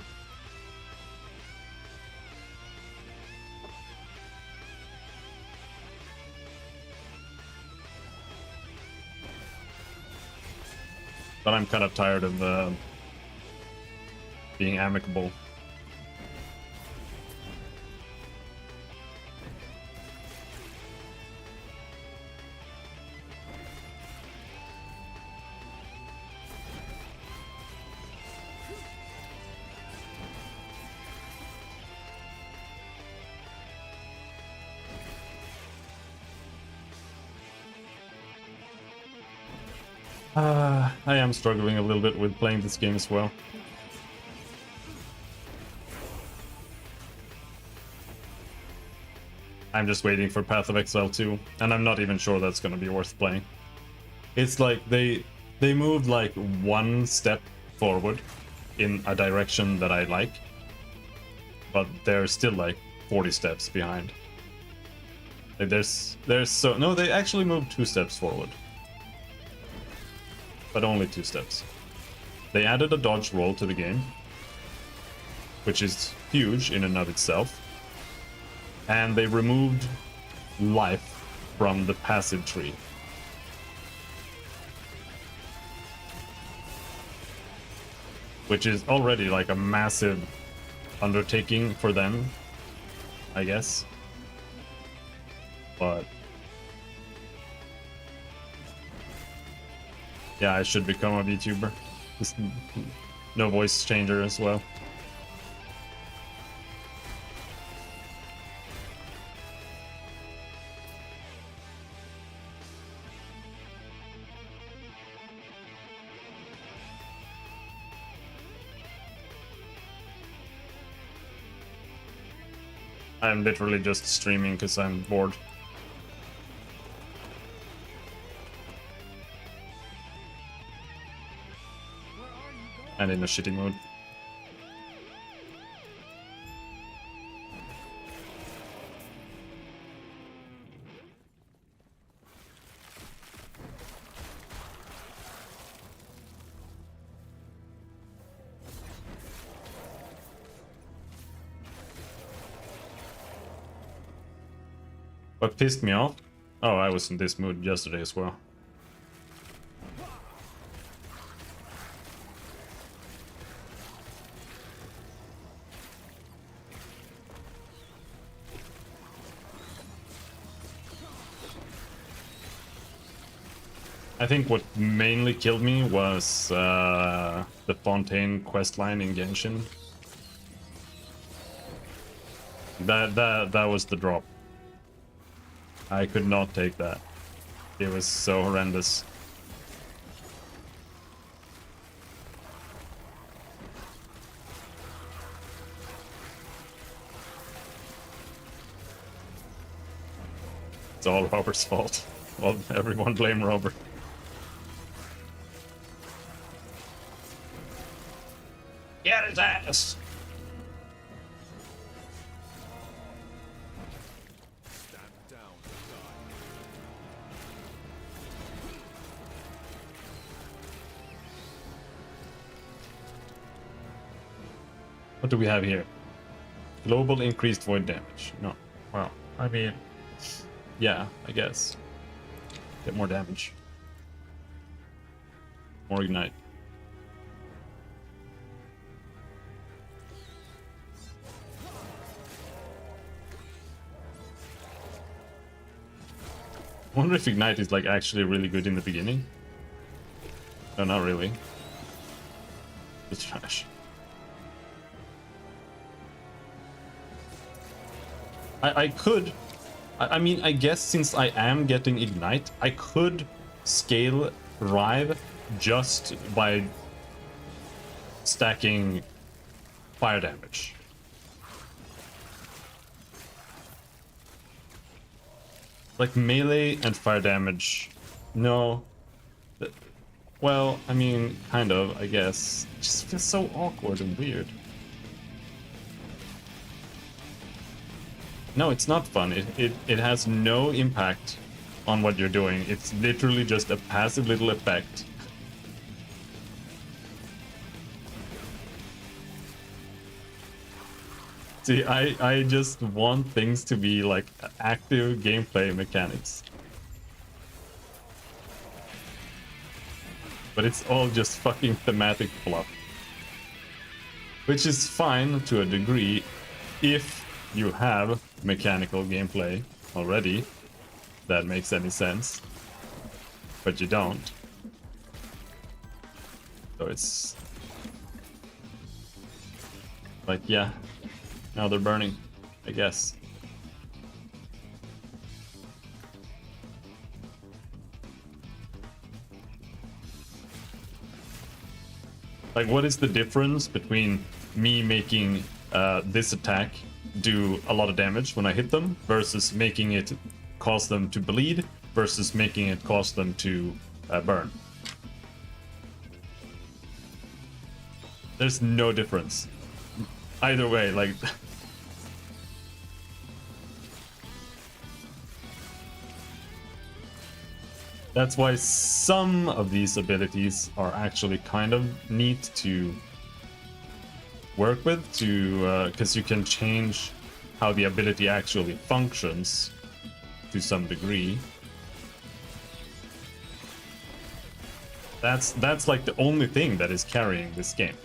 But I'm kind of tired of being amicable. I am struggling a little bit with playing this game as well. I'm just waiting for Path of Exile 2, and I'm not even sure that's gonna be worth playing. It's like they moved like one step forward in a direction that I like, but they're still like 40 steps behind. Like there's so no, they actually moved 2 steps forward, but only 2 steps. They added a dodge roll to the game, which is huge in and of itself, and they removed life from the passive tree. Which is already like a massive undertaking for them, I guess. But yeah, I should become a VTuber. No voice changer as well. I'm literally just streaming because I'm bored. And in a shitty mood. What pissed me off? Oh, I was in this mood yesterday as well. I think what mainly killed me was the Fontaine questline in Genshin. That was the drop. I could not take that. It was so horrendous. It's all Robert's fault. Well, everyone blame Robert. Get his ass! Stand down and die. What do we have here? Global increased void damage. No. Well, I mean... yeah, I guess. Get more damage. More ignite. I wonder if ignite is like actually really good in the beginning. No, not really. It's trash. I could... I mean, I guess since I am getting ignite, I could scale Rive just by stacking fire damage. Like melee and fire damage. No. Well, I mean, kind of, I guess. It just feels so awkward and weird. No, it's not fun. It has no impact on what you're doing. It's literally just a passive little effect. See, I just want things to be like active gameplay mechanics. But it's all just fucking thematic fluff. Which is fine to a degree if you have mechanical gameplay already that makes any sense. But you don't. So it's like, yeah. Now they're burning, I guess. Like, what is the difference between me making this attack do a lot of damage when I hit them versus making it cause them to bleed versus making it cause them to burn? There's no difference. Either way, like... That's why some of these abilities are actually kind of neat to work with, because you can change how the ability actually functions to some degree. That's like the only thing that is carrying this game.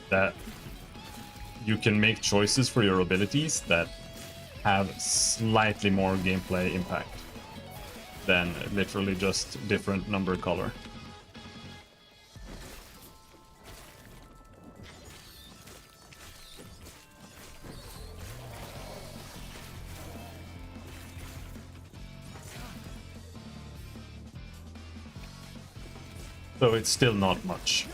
That you can make choices for your abilities that have slightly more gameplay impact than literally just different number color. So it's still not much.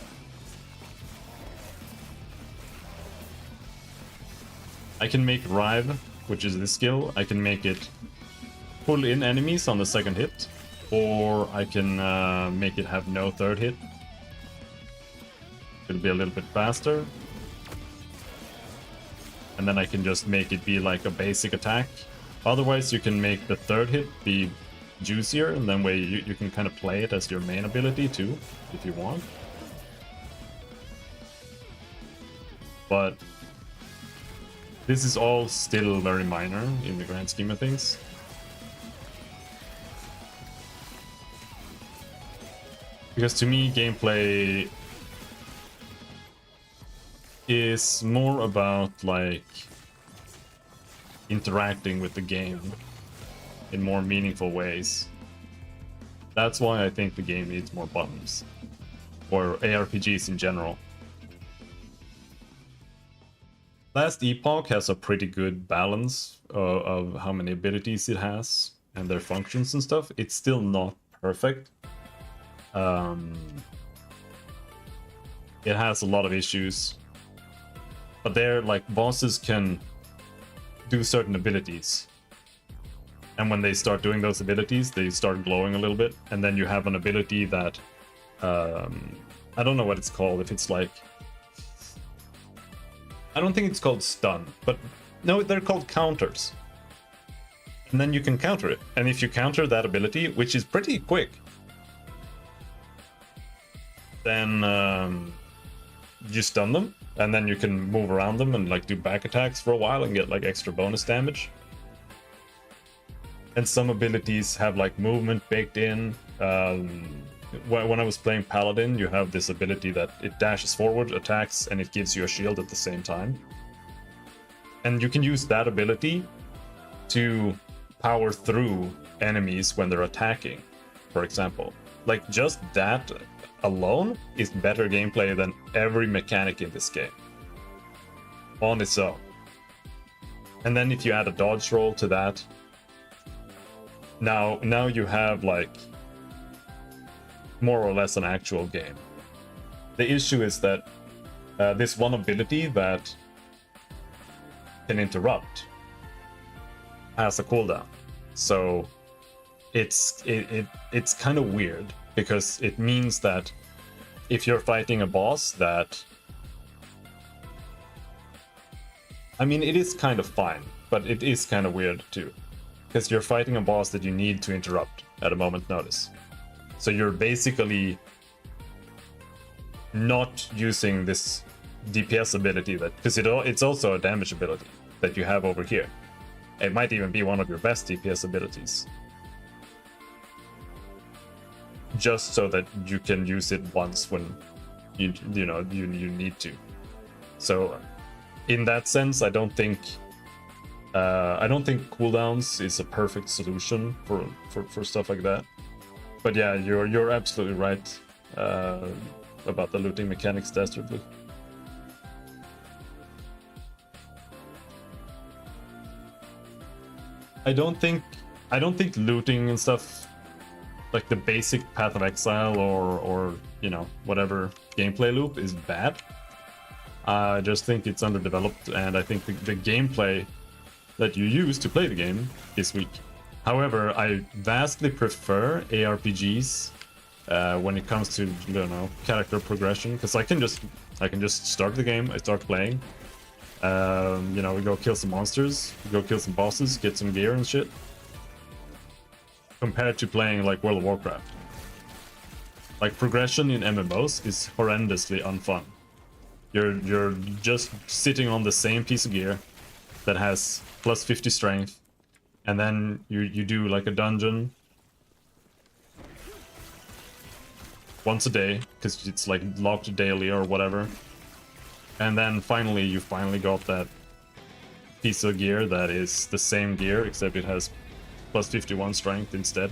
I can make Rive, which is this skill. I can make it pull in enemies on the second hit, or I can make it have no third hit. It'll be a little bit faster. And then I can just make it be like a basic attack. Otherwise, you can make the third hit be juicier, and then way you can kind of play it as your main ability too, if you want. But this is all still very minor in the grand scheme of things. Because to me, gameplay is more about like interacting with the game in more meaningful ways. That's why I think the game needs more buttons, or ARPGs in general. Last Epoch has a pretty good balance of how many abilities it has and their functions and stuff. It's still not perfect. It has a lot of issues. But there, like, bosses can do certain abilities. And when they start doing those abilities, they start glowing a little bit. And then you have an ability that... I don't know what it's called, if it's like... I don't think it's called stun, but no, they're called counters. And then you can counter it. And if you counter that ability, which is pretty quick, then you stun them, and then you can move around them and like do back attacks for a while and get like extra bonus damage. And some abilities have like movement baked in. When I was playing Paladin, you have this ability that it dashes forward, attacks, and it gives you a shield at the same time. And you can use that ability to power through enemies when they're attacking, for example. Like, just that alone is better gameplay than every mechanic in this game on its own. And then if you add a dodge roll to that, now you have like more or less an actual game. The issue is that this one ability that can interrupt has a cooldown. So it's kind of weird, because it means that if you're fighting a boss that... I mean, it is kind of fine, but it is kind of weird too. Because you're fighting a boss that you need to interrupt at a moment's notice. So you're basically not using this DPS ability, that because it's also a damage ability that you have over here. It might even be one of your best DPS abilities, just so that you can use it once when you need to. So in that sense, I don't think cooldowns is a perfect solution for stuff like that. But yeah, you're absolutely right about the looting mechanics, Dastardly. I don't think looting and stuff like the basic Path of Exile or you know, whatever gameplay loop is bad. I just think it's underdeveloped, and I think the gameplay that you use to play the game is weak. However, I vastly prefer ARPGs when it comes to, you know, character progression, because I can just start the game, I start playing. You know, we go kill some monsters, we go kill some bosses, get some gear and shit. Compared to playing like World of Warcraft. Like progression in MMOs is horrendously unfun. You're just sitting on the same piece of gear that has plus 50 strength, and then you do like a dungeon once a day because it's like locked daily or whatever, and then finally you got that piece of gear that is the same gear except it has plus 51 strength instead,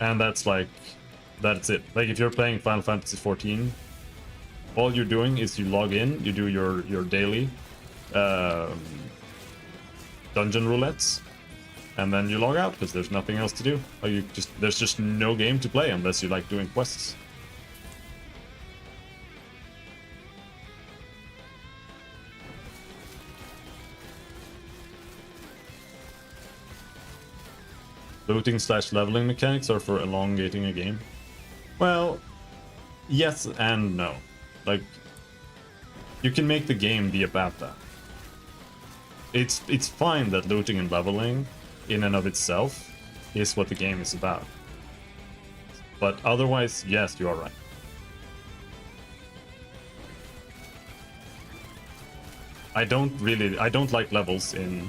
and that's it. Like if you're playing Final Fantasy 14, all you're doing is you log in, you do your daily dungeon roulettes, and then you log out because there's nothing else to do. Or there's just no game to play unless you like doing quests. Looting / leveling mechanics are for elongating a game. Well, yes and no. Like, you can make the game be about that. It's fine that looting and leveling in and of itself is what the game is about. But otherwise, yes, you are right. I don't like levels in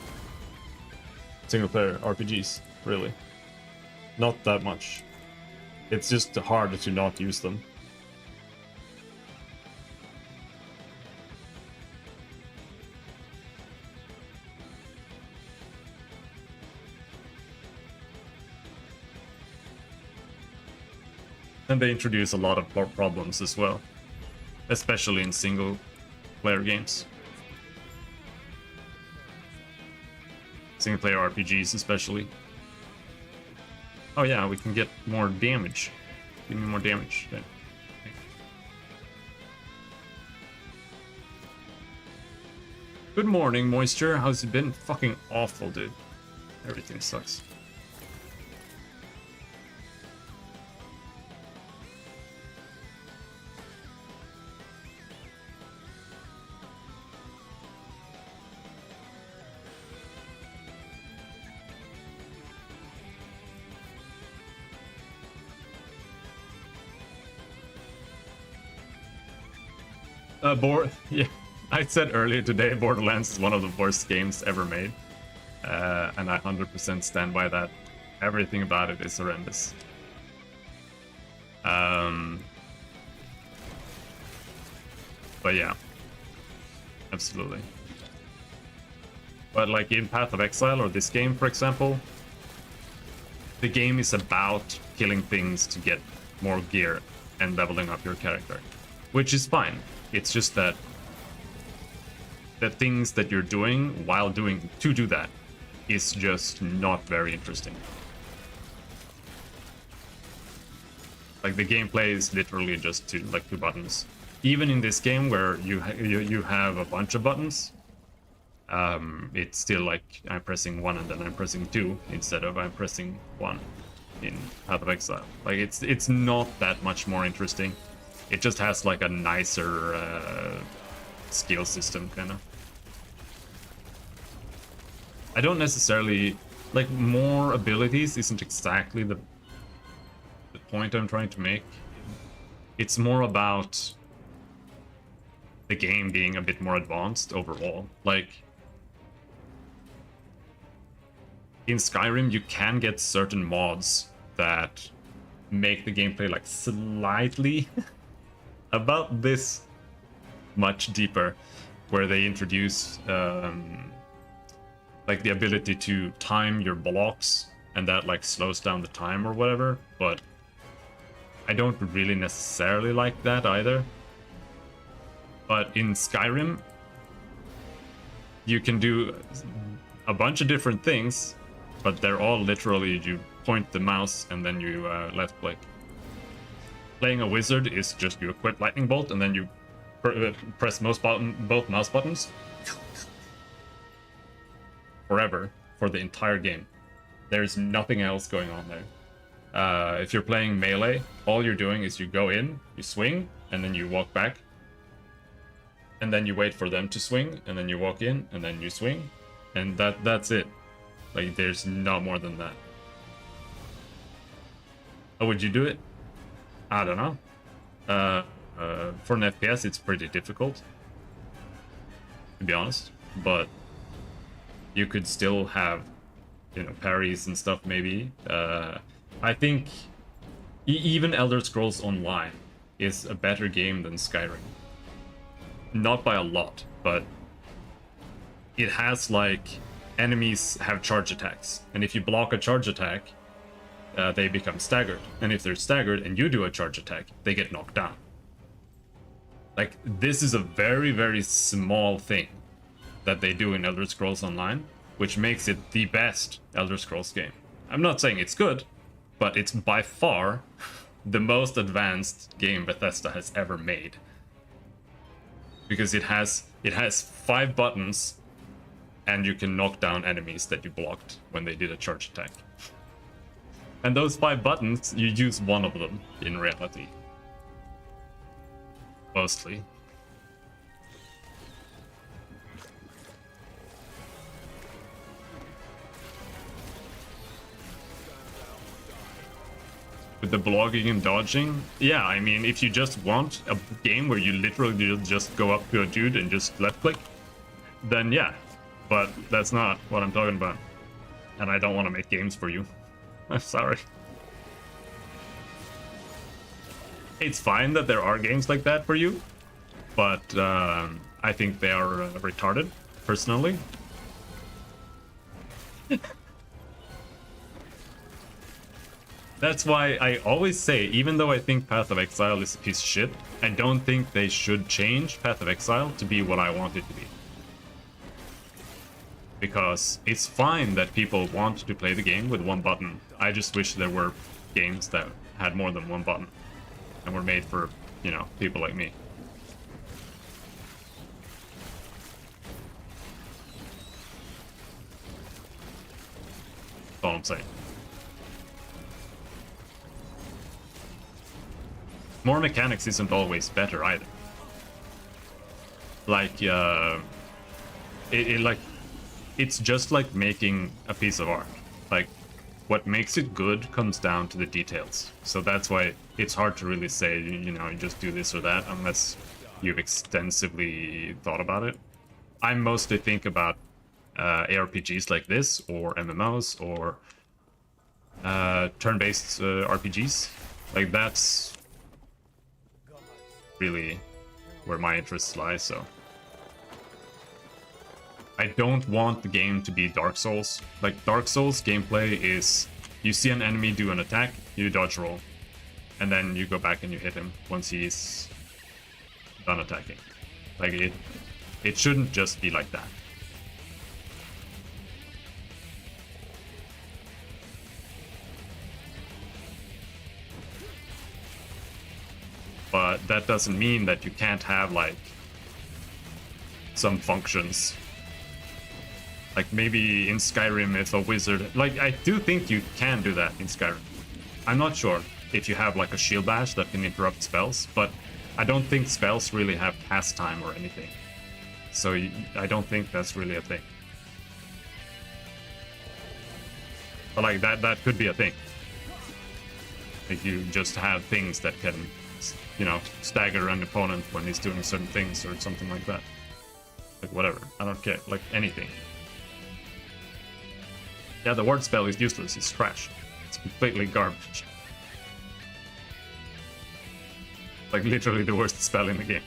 single player RPGs, really. Not that much. It's just hard to not use them. And they introduce a lot of problems as well, especially in single player games. Single player RPGs especially. Oh yeah, we can get more damage. Give me more damage then. Okay. Good morning, Moisture. How's it been? Fucking awful, dude. Everything sucks. Yeah, I said earlier today, Borderlands is one of the worst games ever made, and I 100% stand by that. Everything about it is horrendous. But yeah, absolutely. But like in Path of Exile or this game, for example, the game is about killing things to get more gear and leveling up your character, which is fine. It's just that the things that you're doing while to do that is just not very interesting. Like the gameplay is literally just two buttons. Even in this game where you have a bunch of buttons, it's still like I'm pressing 1 and then I'm pressing 2 instead of I'm pressing 1 in Path of Exile. Like it's not that much more interesting. It just has like a nicer skill system, kind of. I don't necessarily like more abilities. Isn't exactly the point I'm trying to make. It's more about the game being a bit more advanced overall. Like in Skyrim, you can get certain mods that make the gameplay like slightly about this much deeper, where they introduce like the ability to time your blocks, and that like slows down the time or whatever. But I don't really necessarily like that either. But in Skyrim, you can do a bunch of different things, but they're all literally you point the mouse and then you left click. Playing a wizard is just you equip lightning bolt and then you press both mouse buttons forever for the entire game. There's nothing else going on there. If you're playing melee, all you're doing is you go in, you swing, and then you walk back. And then you wait for them to swing, and then you walk in, and then you swing. And that's it. Like, there's not more than that. How would you do it? I don't know. For an FPS, it's pretty difficult, to be honest. But you could still have, you know, parries and stuff, maybe. I think even Elder Scrolls Online is a better game than Skyrim. Not by a lot, but it has, like, enemies have charge attacks. And if you block a charge attack, they become staggered. And if they're staggered and you do a charge attack, they get knocked down. Like, this is a very, very small thing that they do in Elder Scrolls Online, which makes it the best Elder Scrolls game. I'm not saying it's good, but it's by far the most advanced game Bethesda has ever made. Because it has 5 buttons, and you can knock down enemies that you blocked when they did a charge attack. And those 5 buttons, you use one of them in reality. Mostly. With the blocking and dodging, yeah, I mean, if you just want a game where you literally just go up to a dude and just left click, then yeah. But that's not what I'm talking about. And I don't want to make games for you. I'm sorry. It's fine that there are games like that for you, but I think they are retarded, personally. That's why I always say, even though I think Path of Exile is a piece of shit, I don't think they should change Path of Exile to be what I want it to be. Because it's fine that people want to play the game with one button. I just wish there were games that had more than one button and were made for, you know, people like me. That's all I'm saying. More mechanics isn't always better either. Like, it's just like making a piece of art. Like, what makes it good comes down to the details. So that's why it's hard to really say, you know, you just do this or that unless you've extensively thought about it. I mostly think about ARPGs like this, or MMOs, or turn-based RPGs. Like, that's really where my interests lie, so. I don't want the game to be Dark Souls. Like, Dark Souls gameplay is, you see an enemy do an attack, you dodge roll, and then you go back and you hit him once he's done attacking. Like, it shouldn't just be like that. But that doesn't mean that you can't have, like, some functions. Like, maybe in Skyrim, if a wizard... Like, I do think you can do that in Skyrim. I'm not sure if you have, like, a shield bash that can interrupt spells, but I don't think spells really have cast time or anything. So I don't think that's really a thing. But, like, that could be a thing. Like, you just have things that can, you know, stagger an opponent when he's doing certain things or something like that. Like, whatever. I don't care. Like, anything. Yeah, the ward spell is useless. It's trash. It's completely garbage. Like, literally the worst spell in the game.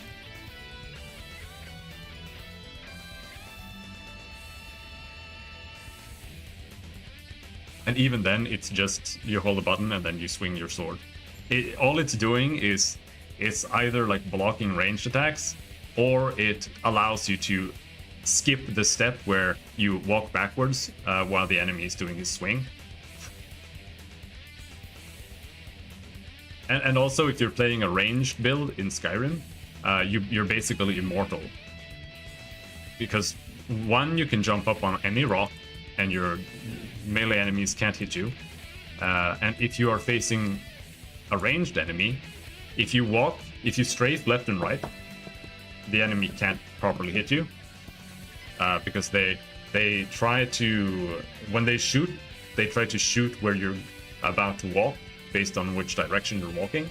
And even then, it's just you hold a button and then you swing your sword. All it's doing is it's either like blocking ranged attacks, or it allows you to skip the step where you walk backwards while the enemy is doing his swing. And also, if you're playing a ranged build in Skyrim, you're basically immortal. Because one, you can jump up on any rock, and your melee enemies can't hit you. And if you are facing a ranged enemy, if you strafe left and right, the enemy can't properly hit you. Because they try to, when they shoot, they try to shoot where you're about to walk based on which direction you're walking.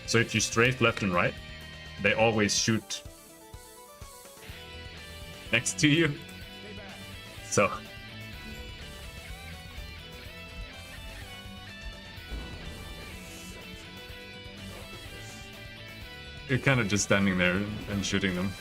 So if you strafe left and right, they always shoot next to you. So you're kind of just standing there and shooting them.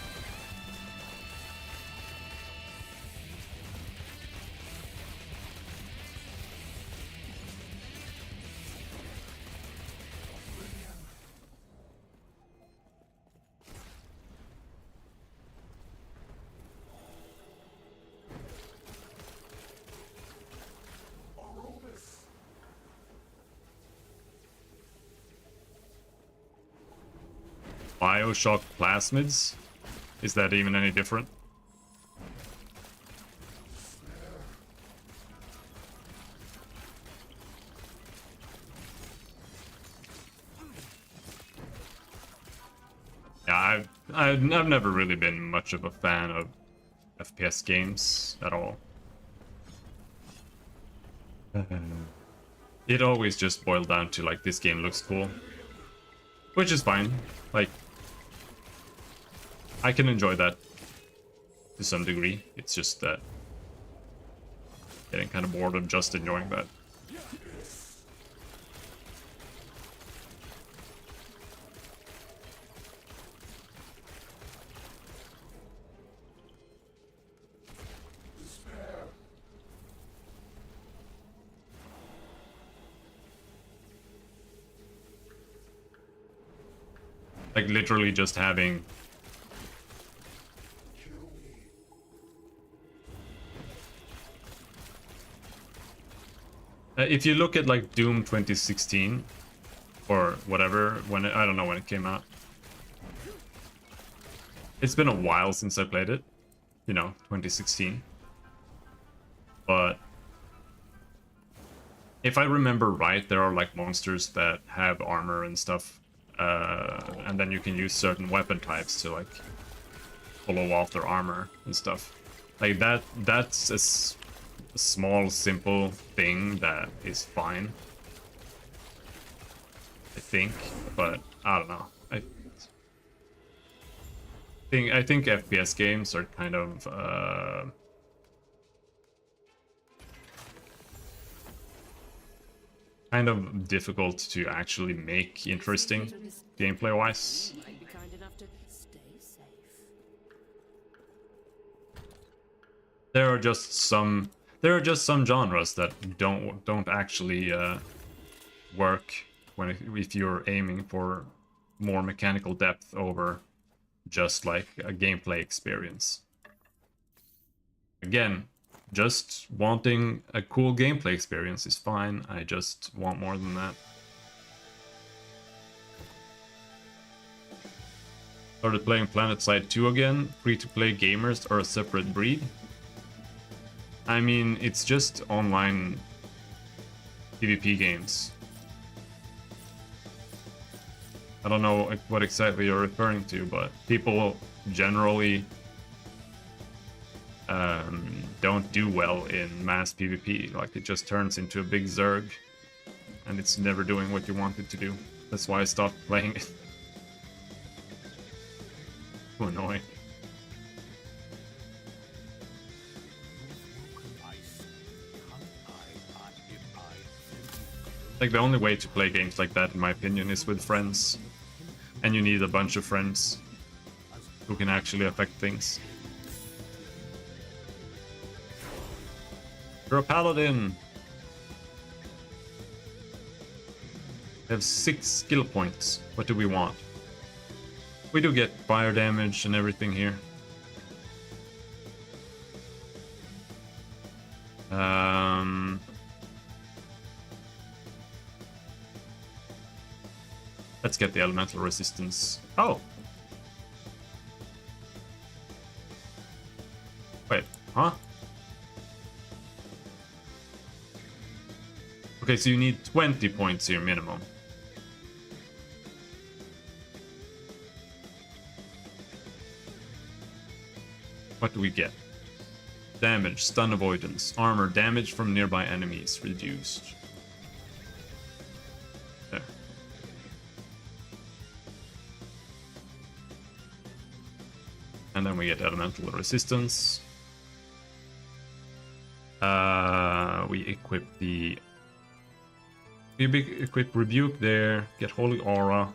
Bioshock plasmids? Is that even any different? Yeah, I've never really been much of a fan of FPS games at all. It always just boiled down to like, this game looks cool, which is fine. Like, I can enjoy that to some degree. It's just that getting kind of bored of just enjoying that. Like literally just having if you look at like Doom 2016 or whatever, I don't know when it came out. It's been a while since I played it, you know, 2016. But if I remember right, there are like monsters that have armor and stuff. And then you can use certain weapon types to like follow off their armor and stuff. Like that's a small, simple thing that is fine, I think, but I don't know. I think FPS games are kind of difficult to actually make interesting gameplay wise. Might be kind enough to stay safe. There are just some genres that don't actually work if you're aiming for more mechanical depth over just like a gameplay experience. Again, just wanting a cool gameplay experience is fine. I just want more than that. Started playing PlanetSide 2 again. Free-to-play gamers are a separate breed. I mean, it's just online PvP games. I don't know what exactly you're referring to, but people generally don't do well in mass PvP. Like, it just turns into a big Zerg, and it's never doing what you want it to do. That's why I stopped playing it. Too annoying. Like, the only way to play games like that, in my opinion, is with friends. And you need a bunch of friends who can actually affect things. You're a paladin! We have 6 skill points. What do we want? We do get fire damage and everything here. Let's get the elemental resistance. Oh! Wait, huh? Okay, so you need 20 points here minimum. What do we get? Damage, stun avoidance, armor, damage from nearby enemies reduced. There. And then we get elemental resistance. We equip the... We equip Rebuke there, get Holy Aura.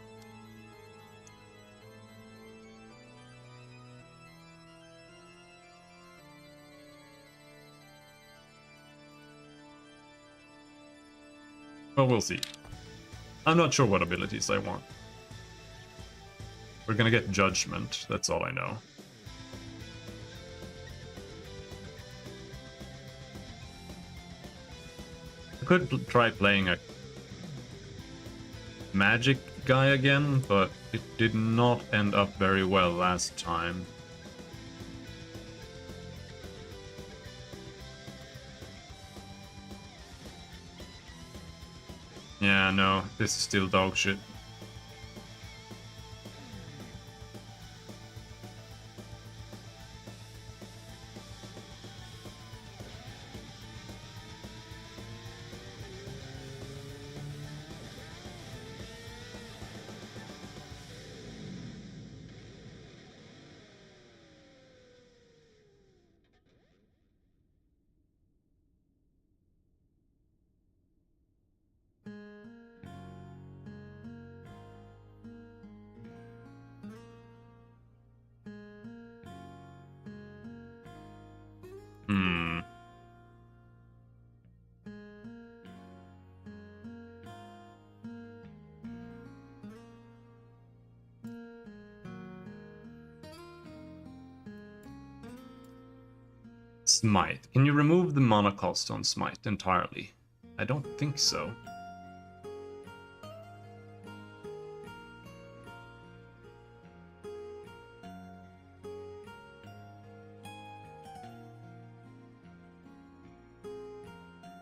Well, we'll see. I'm not sure what abilities I want. We're gonna get Judgment, that's all I know. I could try playing a magic guy again, but it did not end up very well last time. Yeah, no, this is still dog shit. Smite. Can you remove the mana cost on Smite entirely? I don't think so.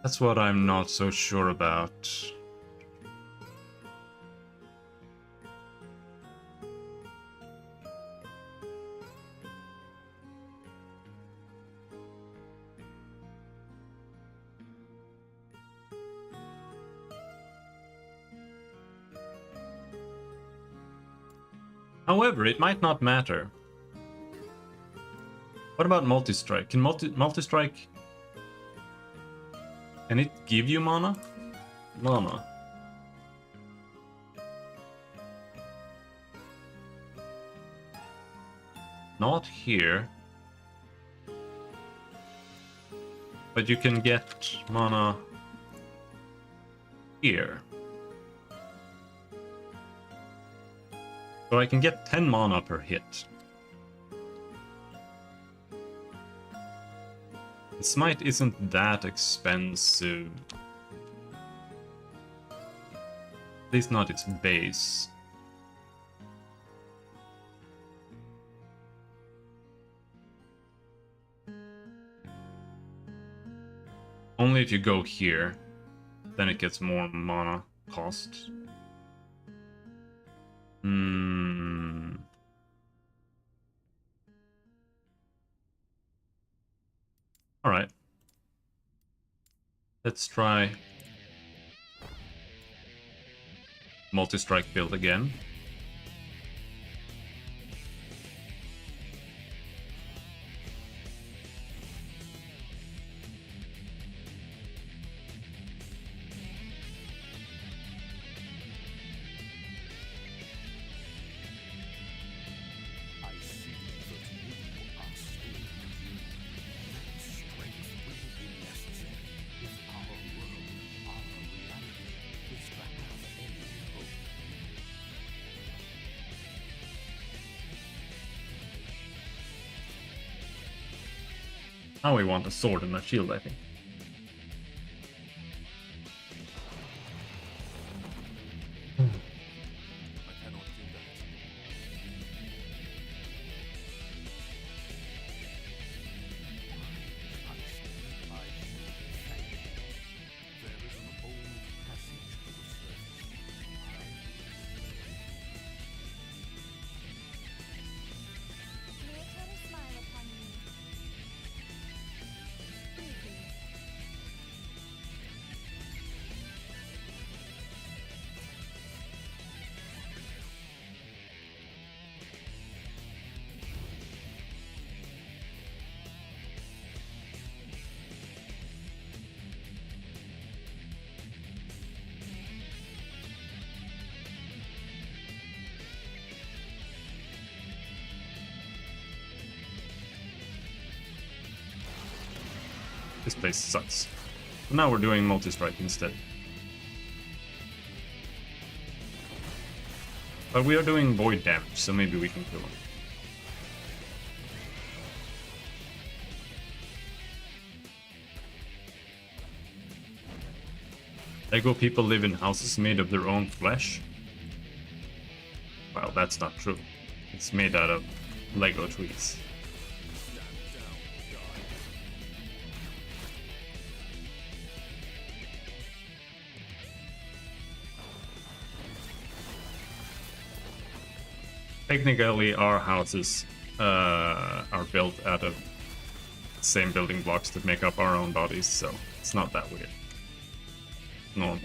That's what I'm not so sure about. However, it might not matter. What about multi-strike? Can multi-strike... Can it give you mana? Mana. Not here. But you can get mana here. So I can get 10 mana per hit. The Smite isn't that expensive. At least not its base. Only if you go here, then it gets more mana cost. Alright. Let's try multi-strike build again. I see that you are still you. Strength will be necessary if our world, our reality, is to have any hope. Now we want a sword and a shield, I think. This place sucks. So now we're doing multi-strike instead. But we are doing void damage, so maybe we can kill him. Lego people live in houses made of their own flesh? Well, that's not true. It's made out of Lego trees. Technically, our houses are built out of the same building blocks that make up our own bodies, so it's not that weird. Normal.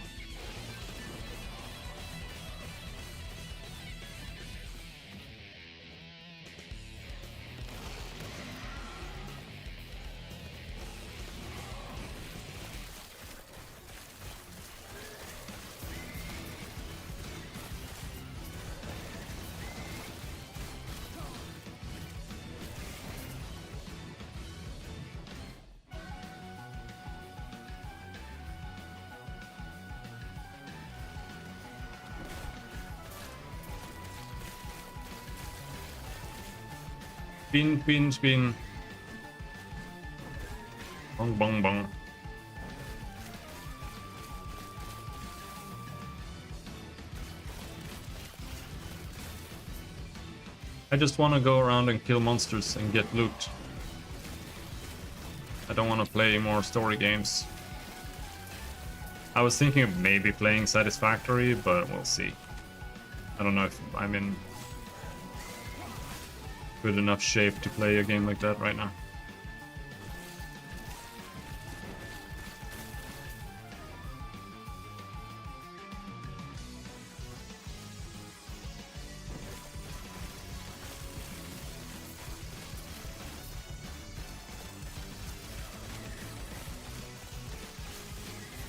Spin, spin, spin. Bong, bong, bong. I just want to go around and kill monsters and get loot. I don't want to play more story games. I was thinking of maybe playing Satisfactory, but we'll see. I don't know if I'm in good enough shape to play a game like that right now.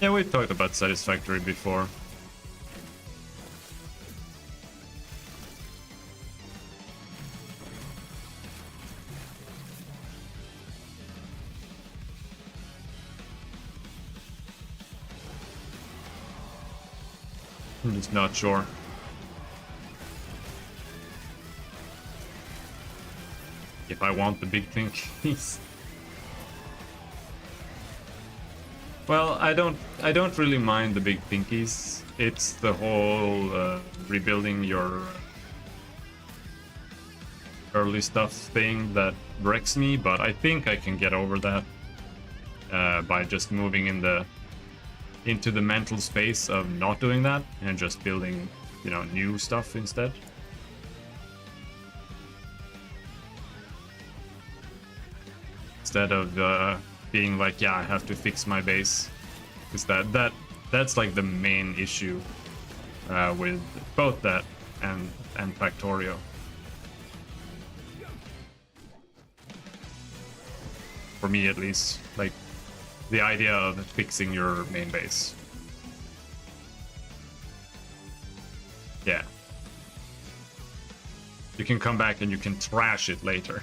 Yeah, we've talked about Satisfactory before. I'm just not sure. If I want the big pinkies. Well, I don't really mind the big pinkies. It's the whole rebuilding your early stuff thing that wrecks me, but I think I can get over that by just moving into the mental space of not doing that and just building, you know, new stuff instead. Instead of being like, yeah, I have to fix my base, because that's like the main issue with both that and Factorio. For me, at least, like the idea of fixing your main base. Yeah. You can come back and you can trash it later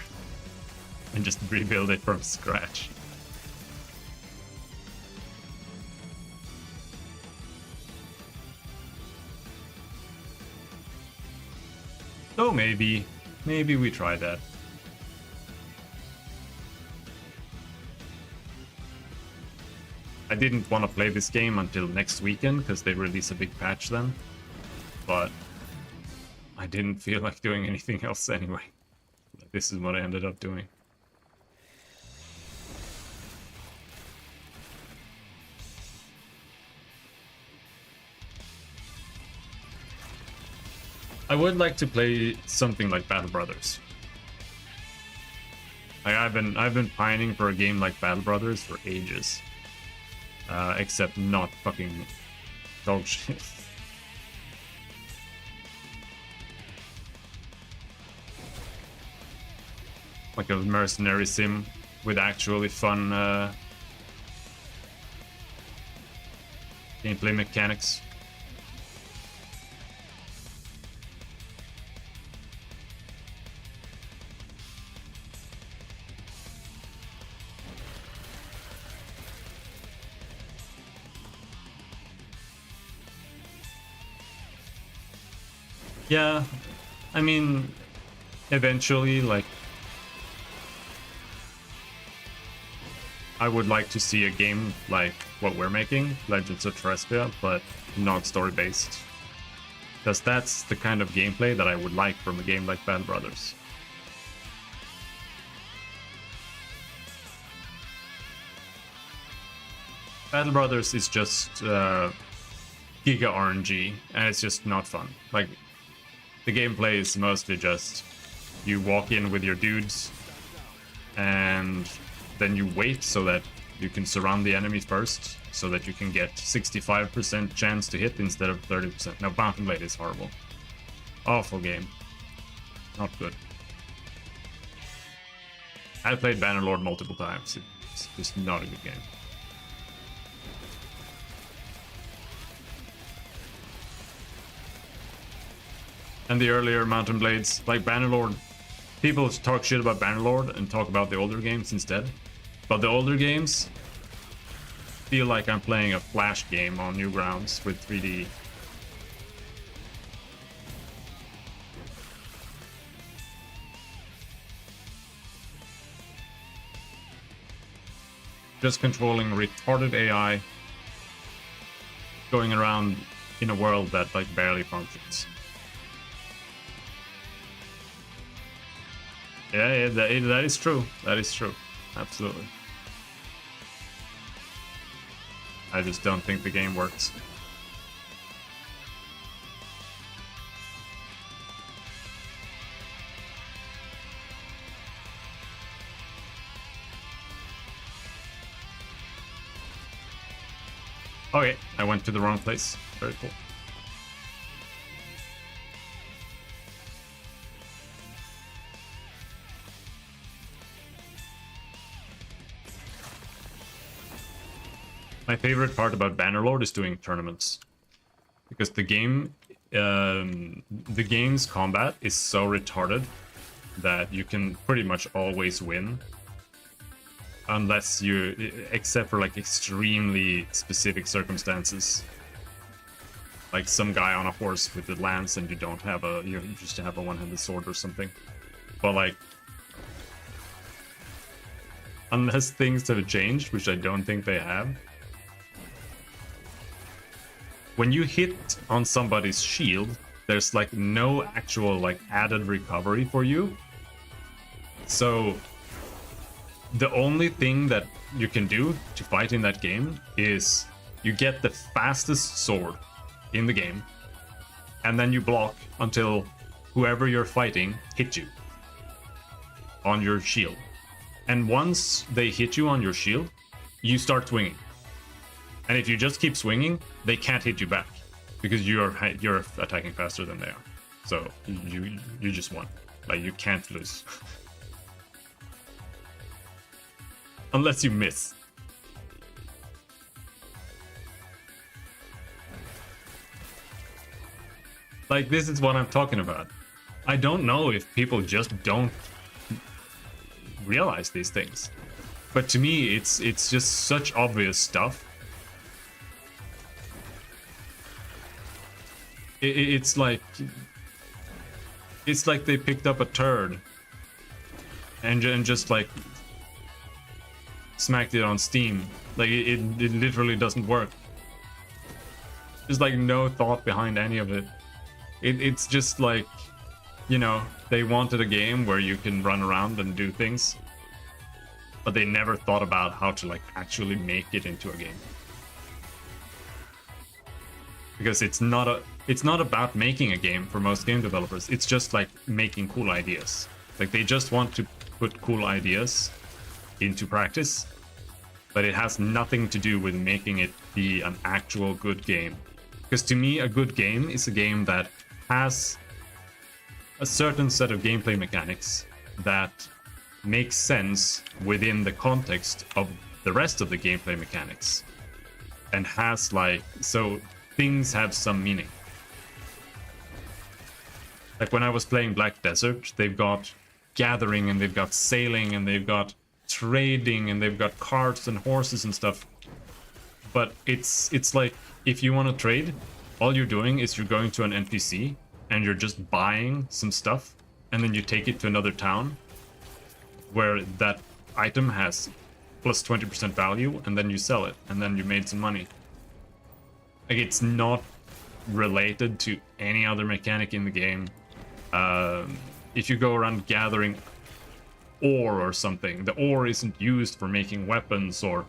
and just rebuild it from scratch. So maybe we try that. I didn't want to play this game until next weekend because they release a big patch then, but I didn't feel like doing anything else anyway. This is what I ended up doing. I would like to play something like Battle Brothers. I've been pining for a game like Battle Brothers for ages. Except not fucking dog shit. Like a mercenary sim with actually fun gameplay mechanics. Yeah, I mean, eventually, like, I would like to see a game like what we're making, Legends of Terrestria, but not story-based. Because that's the kind of gameplay that I would like from a game like Battle Brothers. Battle Brothers is just Giga RNG, and it's just not fun. Like, the gameplay is mostly just you walk in with your dudes, and then you wait so that you can surround the enemy first, so that you can get 65% chance to hit instead of 30%. Now, Mountain Blade is horrible. Awful game. Not good. I played Bannerlord multiple times. It's just not a good game. And the earlier Mountain Blades, like Bannerlord, people talk shit about Bannerlord and talk about the older games instead. But the older games feel like I'm playing a Flash game on Newgrounds with 3D. Just controlling retarded AI going around in a world that like barely functions. Yeah, that is true. That is true. Absolutely. I just don't think the game works. Okay, I went to the wrong place. Very cool. My favorite part about Bannerlord is doing tournaments, because the game's combat is so retarded that you can pretty much always win, unless you, except for like extremely specific circumstances, like some guy on a horse with the lance and you don't have a, you just have a one-handed sword or something. But like, unless things have changed, which I don't think they have. When you hit on somebody's shield, there's like no actual like added recovery for you. So the only thing that you can do to fight in that game is you get the fastest sword in the game, and then you block until whoever you're fighting hits you on your shield. And once they hit you on your shield, you start swinging. And if you just keep swinging, they can't hit you back because you're attacking faster than they are. So you just won. Like, you can't lose. Unless you miss. Like, this is what I'm talking about. I don't know if people just don't realize these things. But to me, it's just such obvious stuff. It's like they picked up a turd and just like smacked it on Steam. Like, it literally doesn't work. There's like no thought behind any of it. It's just like, you know, they wanted a game where you can run around and do things, but they never thought about how to like actually make it into a game. Because it's not about making a game for most game developers. It's just like making cool ideas. Like, they just want to put cool ideas into practice, but it has nothing to do with making it be an actual good game. Because to me, a good game is a game that has a certain set of gameplay mechanics that makes sense within the context of the rest of the gameplay mechanics, and has like, so things have some meaning. Like when I was playing Black Desert, they've got gathering and they've got sailing and they've got trading and they've got carts and horses and stuff. But it's like, if you want to trade, all you're doing is you're going to an NPC and you're just buying some stuff, and then you take it to another town where that item has plus 20% value, and then you sell it, and then you made some money. Like, it's not related to any other mechanic in the game. If you go around gathering ore or something, the ore isn't used for making weapons or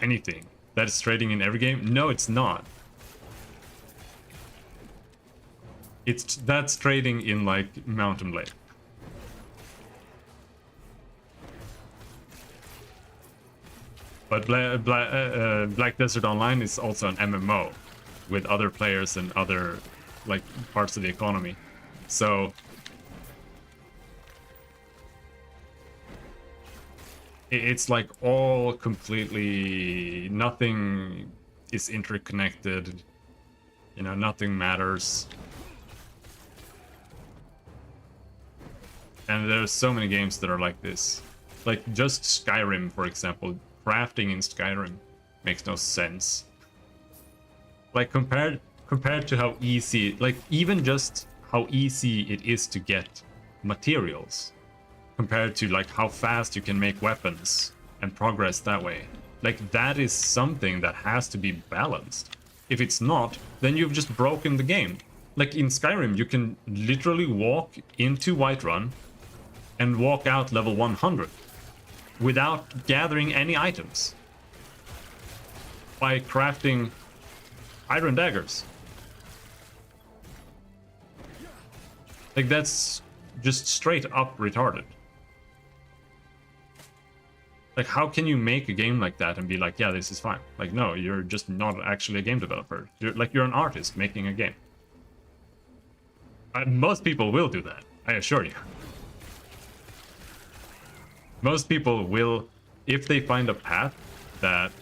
anything. That is trading in every game? No, it's not. That's trading in like Mountain Blade. But Black Desert Online is also an MMO with other players and other like parts of the economy. So it's like all completely, nothing is interconnected, you know, nothing matters. And there's so many games that are like this. Like just Skyrim, for example. Crafting in Skyrim makes no sense. Like compared to how easy, like even just how easy it is to get materials compared to like how fast you can make weapons and progress that way. Like that is something that has to be balanced. If it's not, then you've just broken the game. Like in Skyrim, you can literally walk into Whiterun and walk out level 100 without gathering any items by crafting iron daggers. Like that's just straight up retarded. Like how can you make a game like that and be like, yeah, this is fine? Like no, you're just not actually a game developer. You're an artist making a game. Most people will do that, I assure you. Most people will, if they find a path that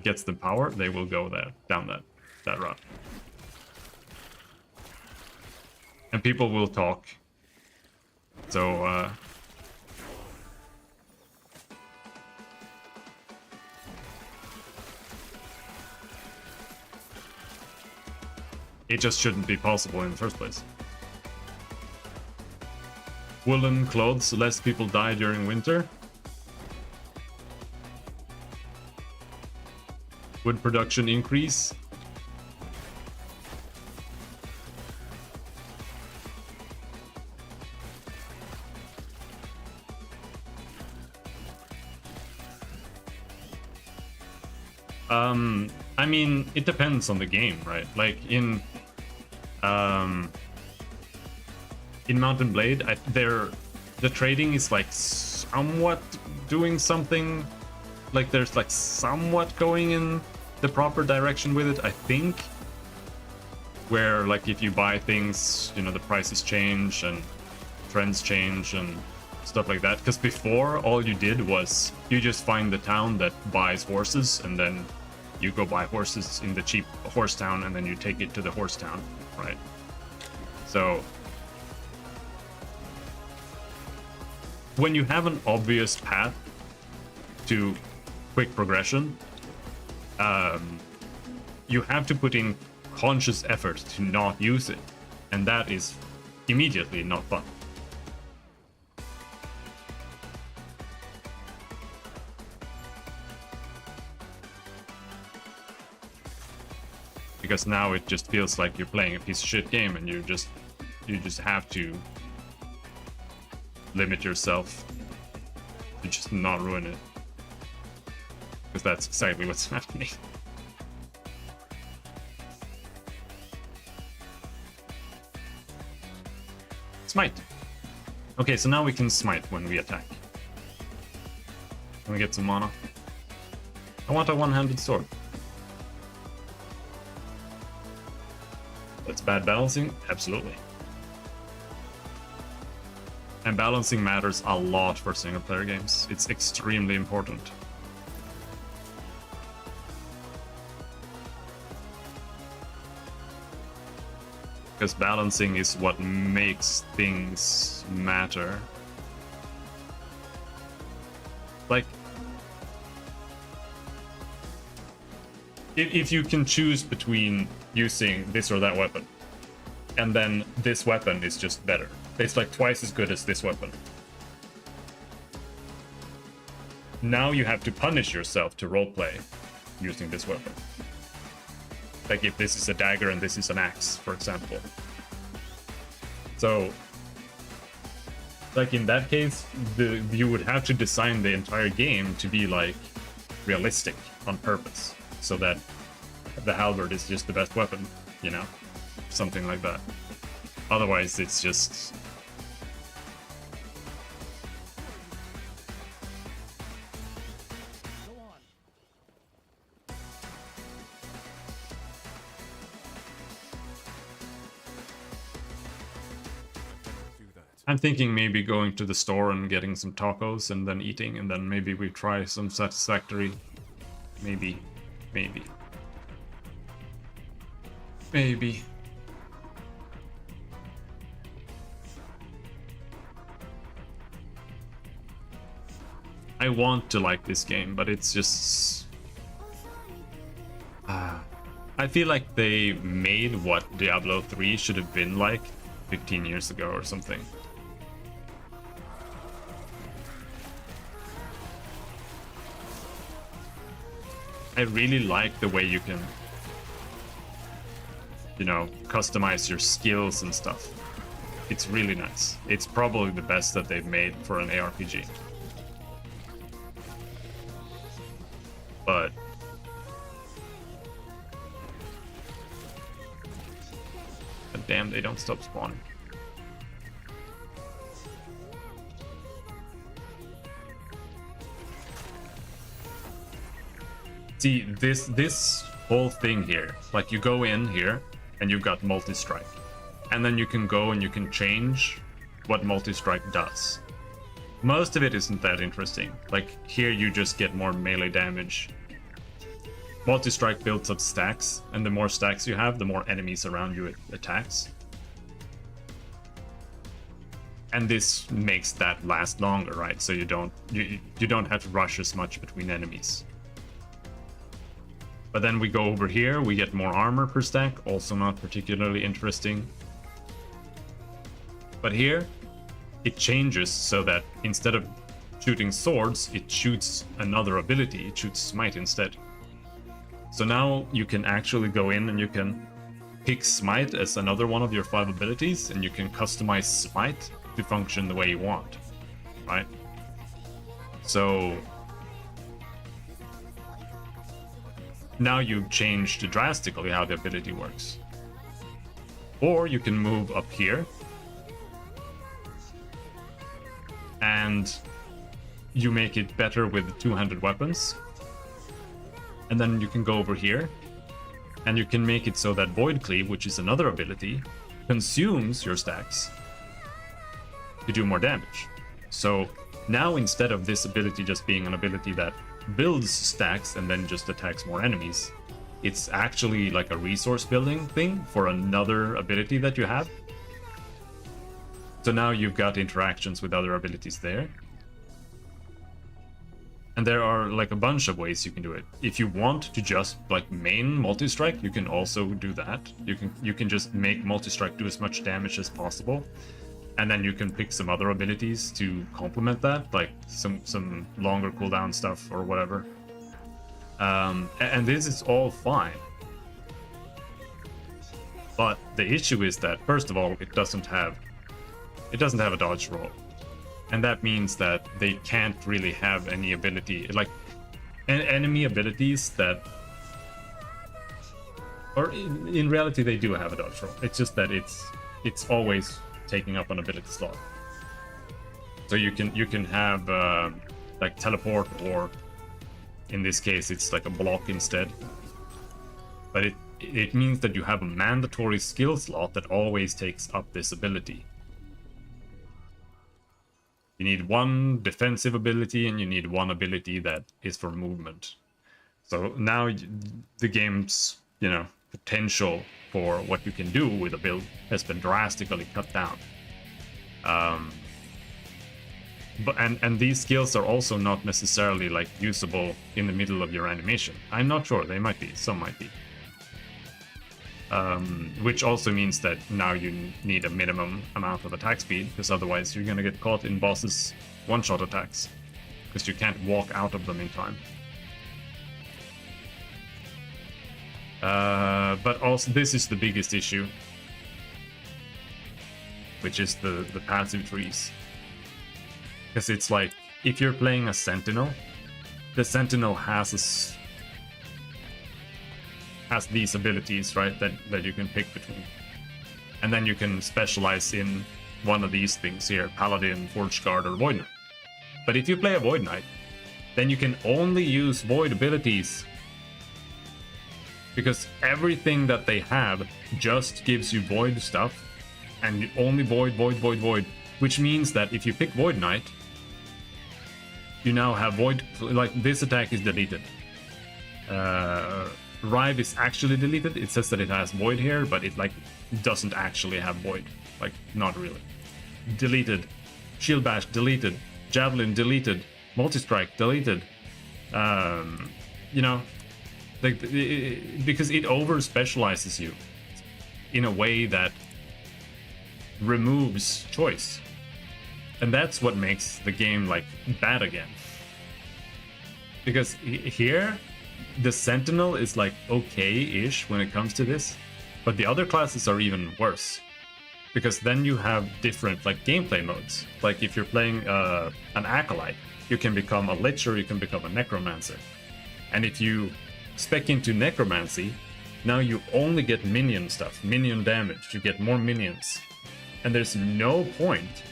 gets them power, they will go there, down that route. And people will talk. So, it just shouldn't be possible in the first place. Woolen clothes, less people die during winter. Wood production increase. I mean, it depends on the game, right? Like in Mountain Blade, the trading is like somewhat doing something. Like there's like somewhat going in the proper direction with it, I think. Where like if you buy things, you know, the prices change and trends change and stuff like that. Because before, all you did was you just find the town that buys horses, and then you go buy horses in the cheap horse town, and then you take it to the horse town, right? So when you have an obvious path to quick progression, you have to put in conscious effort to not use it, and that is immediately not fun. Because now it just feels like you're playing a piece of shit game, and you just have to limit yourself to just not ruin it. Because that's exactly what's happening. Smite. Okay, so now we can smite when we attack. Can we get some mana? I want a one-handed sword. That's bad balancing? Absolutely. And balancing matters a lot for single-player games. It's extremely important. Because balancing is what makes things matter. if you can choose between using this or that weapon, and then this weapon is just better. It's like twice as good as this weapon. Now you have to punish yourself to roleplay using this weapon. Like if this is a dagger and this is an axe, for example. So, like in that case, you would have to design the entire game to be like realistic on purpose, so that the halberd is just the best weapon, you know, something like that. Otherwise, it's just Do that. I'm thinking maybe going to the store and getting some tacos and then eating, and then maybe we try some Satisfactory. Maybe. Maybe. Maybe. I want to like this game, but it's just... I feel like they made what Diablo 3 should have been like 15 years ago or something. I really like the way you can, you know, customize your skills and stuff. It's really nice. It's probably the best that they've made for an ARPG. But damn, they don't stop spawning. See, this whole thing here, like you go in here and you've got multi-strike, and then you can go and you can change what multi-strike does. Most of it isn't that interesting. Like here you just get more melee damage. Multi-strike builds up stacks, and the more stacks you have, the more enemies around you it attacks. And this makes that last longer, right? So you don't have to rush as much between enemies. But then we go over here, we get more armor per stack, also not particularly interesting. But here, it changes so that instead of shooting swords, it shoots another ability, it shoots smite instead. So now you can actually go in and you can pick smite as another one of your 5 abilities, and you can customize smite to function the way you want, right? So now you've changed drastically how the ability works. Or you can move up here and you make it better with two-handed weapons. And then you can go over here and you can make it so that Void Cleave, which is another ability, consumes your stacks to do more damage. So now instead of this ability just being an ability that builds stacks and then just attacks more enemies, it's actually like a resource building thing for another ability that you have. So now you've got interactions with other abilities there. And there are like a bunch of ways you can do it. If you want to just like main multi-strike, you can also do that. You can just make multi-strike do as much damage as possible. And then you can pick some other abilities to complement that, like some longer cooldown stuff or whatever. And this is all fine. But the issue is that, first of all, it doesn't have a dodge roll. And that means that they can't really have any ability, like enemy abilities that, or in reality they do have a dodge roll. It's just that it's always taking up an ability slot. So you can have like teleport, or in this case it's like a block instead. But it means that you have a mandatory skill slot that always takes up this ability. You need one defensive ability and you need one ability that is for movement. So now the game's, you know, potential for what you can do with a build has been drastically cut down. but and these skills are also not necessarily like usable in the middle of your animation. I'm not sure, they might be, some might be. Which also means that now you need a minimum amount of attack speed, because otherwise you're gonna get caught in bosses' one-shot attacks, because you can't walk out of them in time. But also this is the biggest issue, which is the passive trees. Because it's like, if you're playing a Sentinel, the Sentinel has these abilities, right, that you can pick between. And then you can specialize in one of these things here, Paladin, Forge Guard, or Void Knight. But if you play a Void Knight, then you can only use Void abilities, because everything that they have just gives you Void stuff, and you only Void, which means that if you pick Void Knight, you now have Void, like this attack is deleted. Rive is actually deleted. It says that it has Void here, but it like doesn't actually have Void. Like, not really. Deleted. Shield Bash deleted. Javelin deleted. Multi-Strike deleted. You know, like, because it over specializes you in a way that removes choice. And that's what makes the game like bad again. Because here the Sentinel is like okay-ish when it comes to this, but the other classes are even worse. Because then you have different like gameplay modes. Like if you're playing an Acolyte, you can become a Lich or you can become a Necromancer. And if you spec into Necromancy, now you only get minion stuff, minion damage, you get more minions. And there's no point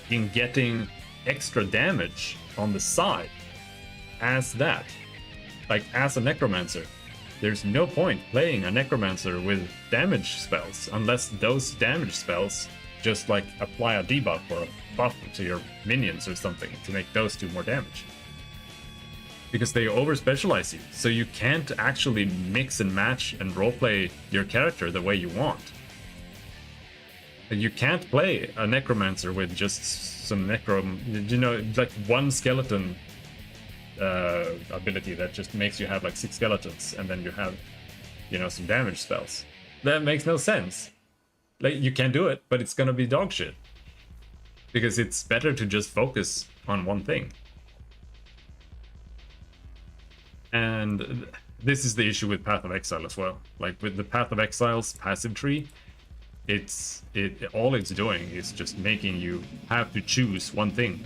in getting extra damage on the side as that. Like, as a Necromancer, there's no point playing a Necromancer with damage spells unless those damage spells just like apply a debuff or a buff to your minions or something to make those do more damage. Because they over specialize you, so you can't actually mix and match and roleplay your character the way you want. You can't play a Necromancer with just some like one skeleton ability that just makes you have like 6 skeletons, and then you have, some damage spells. That makes no sense. Like, you can do it, but it's gonna be dog shit. Because it's better to just focus on one thing. And this is the issue with Path of Exile as well. Like, with the Path of Exile's passive tree, all it's doing is just making you have to choose one thing.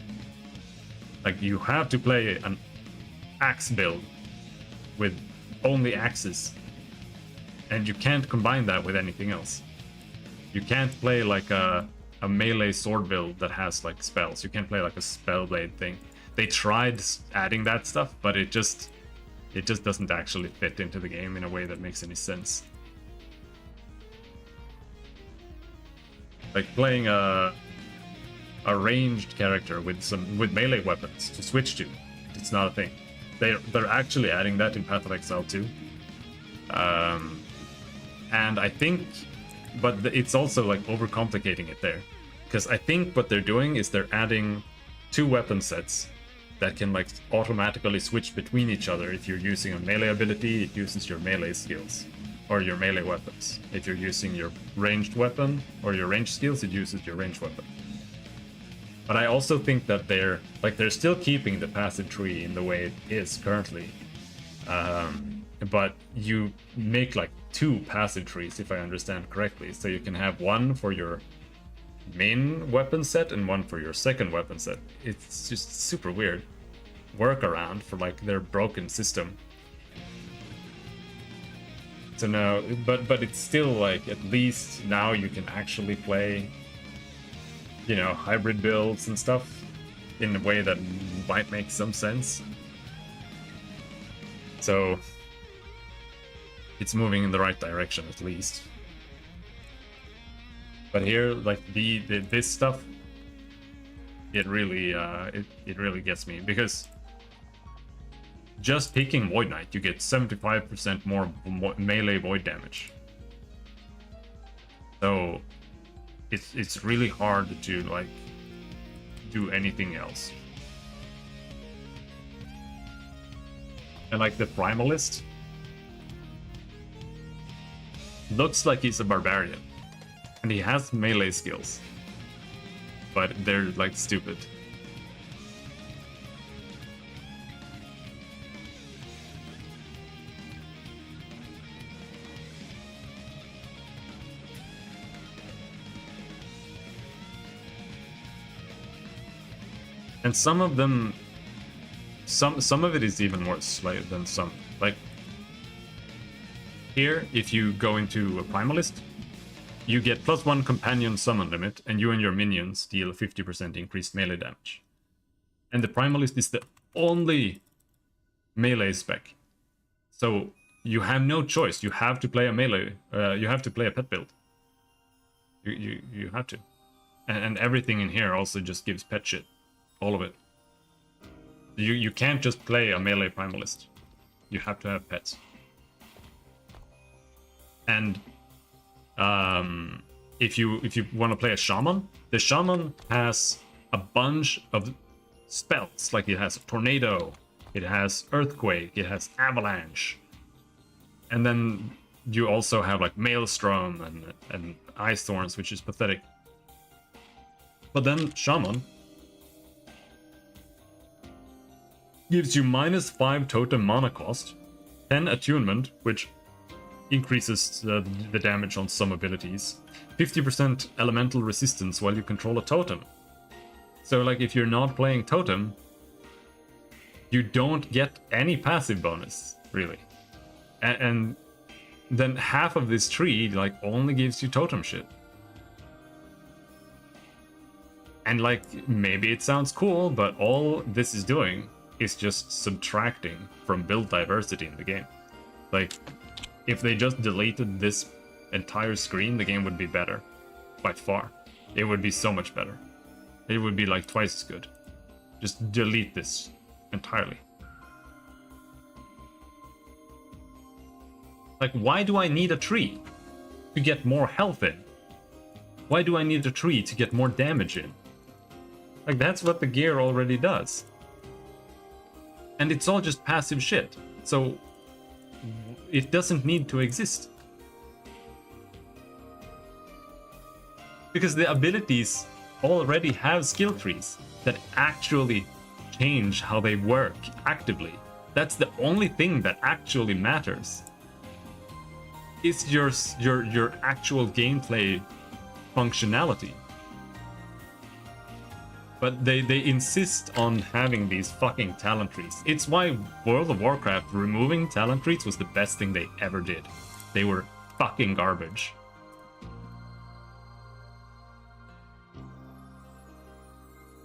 Like, you have to play an axe build with only axes, and you can't combine that with anything else. You can't play like a melee sword build that has like spells. You can't play like a spellblade thing. They tried adding that stuff, but it just doesn't actually fit into the game in a way that makes any sense. Like playing a ranged character with melee weapons to switch to, it's not a thing. They're actually adding that in Path of Exile too. And I think, but it's also like overcomplicating it there, because I think what they're doing is they're adding 2 weapon sets that can like automatically switch between each other. If you're using a melee ability, it uses your melee skills or your melee weapons. If you're using your ranged weapon or your ranged skills, it uses your ranged weapon. But I also think that they're still keeping the passive tree in the way it is currently. But you make like 2 passive trees, if I understand correctly. So you can have one for your main weapon set and one for your second weapon set. It's just super weird workaround for like their broken system. So now, but it's still like, at least now you can actually play, hybrid builds and stuff in a way that might make some sense. So it's moving in the right direction at least. But here, like this stuff, it really gets me, because just picking Void Knight, you get 75% more melee void damage. So it's really hard to like do anything else. And like the Primalist looks like he's a barbarian. And he has melee skills. But they're like stupid. And some of them, some of it is even worse than some. Like here, if you go into a Primalist, you get +1 companion summon limit, and you and your minions deal 50% increased melee damage. And the Primalist is the only melee spec, so you have no choice. You have to play a melee. You have to play a pet build. You have to, and everything in here also just gives pet shit. All of it. You can't just play a melee Primalist. You have to have pets. And if you want to play a Shaman, the Shaman has a bunch of spells. Like it has Tornado, it has Earthquake, it has Avalanche. And then you also have like Maelstrom and Ice Thorns, which is pathetic. But then Shaman gives you -5 totem mana cost, 10 attunement, which increases the damage on some abilities, 50% elemental resistance while you control a totem. So like if you're not playing totem, you don't get any passive bonus, really. And then half of this tree like only gives you totem shit. And like maybe it sounds cool, but all this is doing is just subtracting from build diversity in the game. Like, if they just deleted this entire screen, the game would be better. By far. It would be so much better. It would be like twice as good. Just delete this entirely. Like, why do I need a tree? To get more health in? Why do I need a tree to get more damage in? Like, that's what the gear already does. And it's all just passive shit. So it doesn't need to exist. Because the abilities already have skill trees that actually change how they work actively. That's the only thing that actually matters. Is your actual gameplay functionality. But they insist on having these fucking talent trees. It's why World of Warcraft removing talent trees was the best thing they ever did. They were fucking garbage.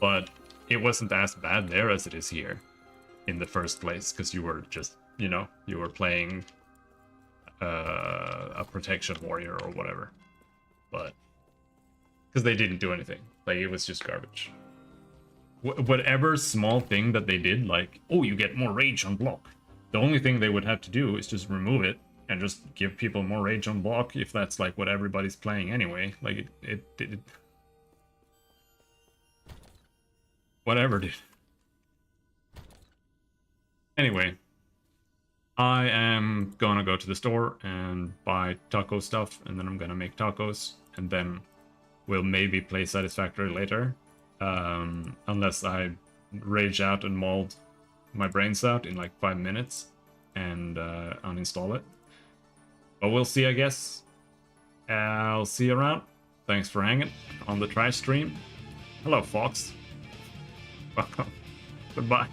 But it wasn't as bad there as it is here in the first place, because you were just, you know, you were playing a protection warrior or whatever. But because they didn't do anything. Like, it was just garbage. Whatever small thing that they did, like, oh, you get more rage on block. The only thing they would have to do is just remove it and just give people more rage on block if that's like what everybody's playing anyway. Like, it whatever, dude. Anyway, I am gonna go to the store and buy taco stuff, and then I'm gonna make tacos, and then we'll maybe play Satisfactory later. Unless I rage out and mold my brains out in like 5 minutes and uninstall it. But we'll see, I guess. I'll see you around. Thanks for hanging on the trash stream. Hello, Fox. Welcome. Goodbye.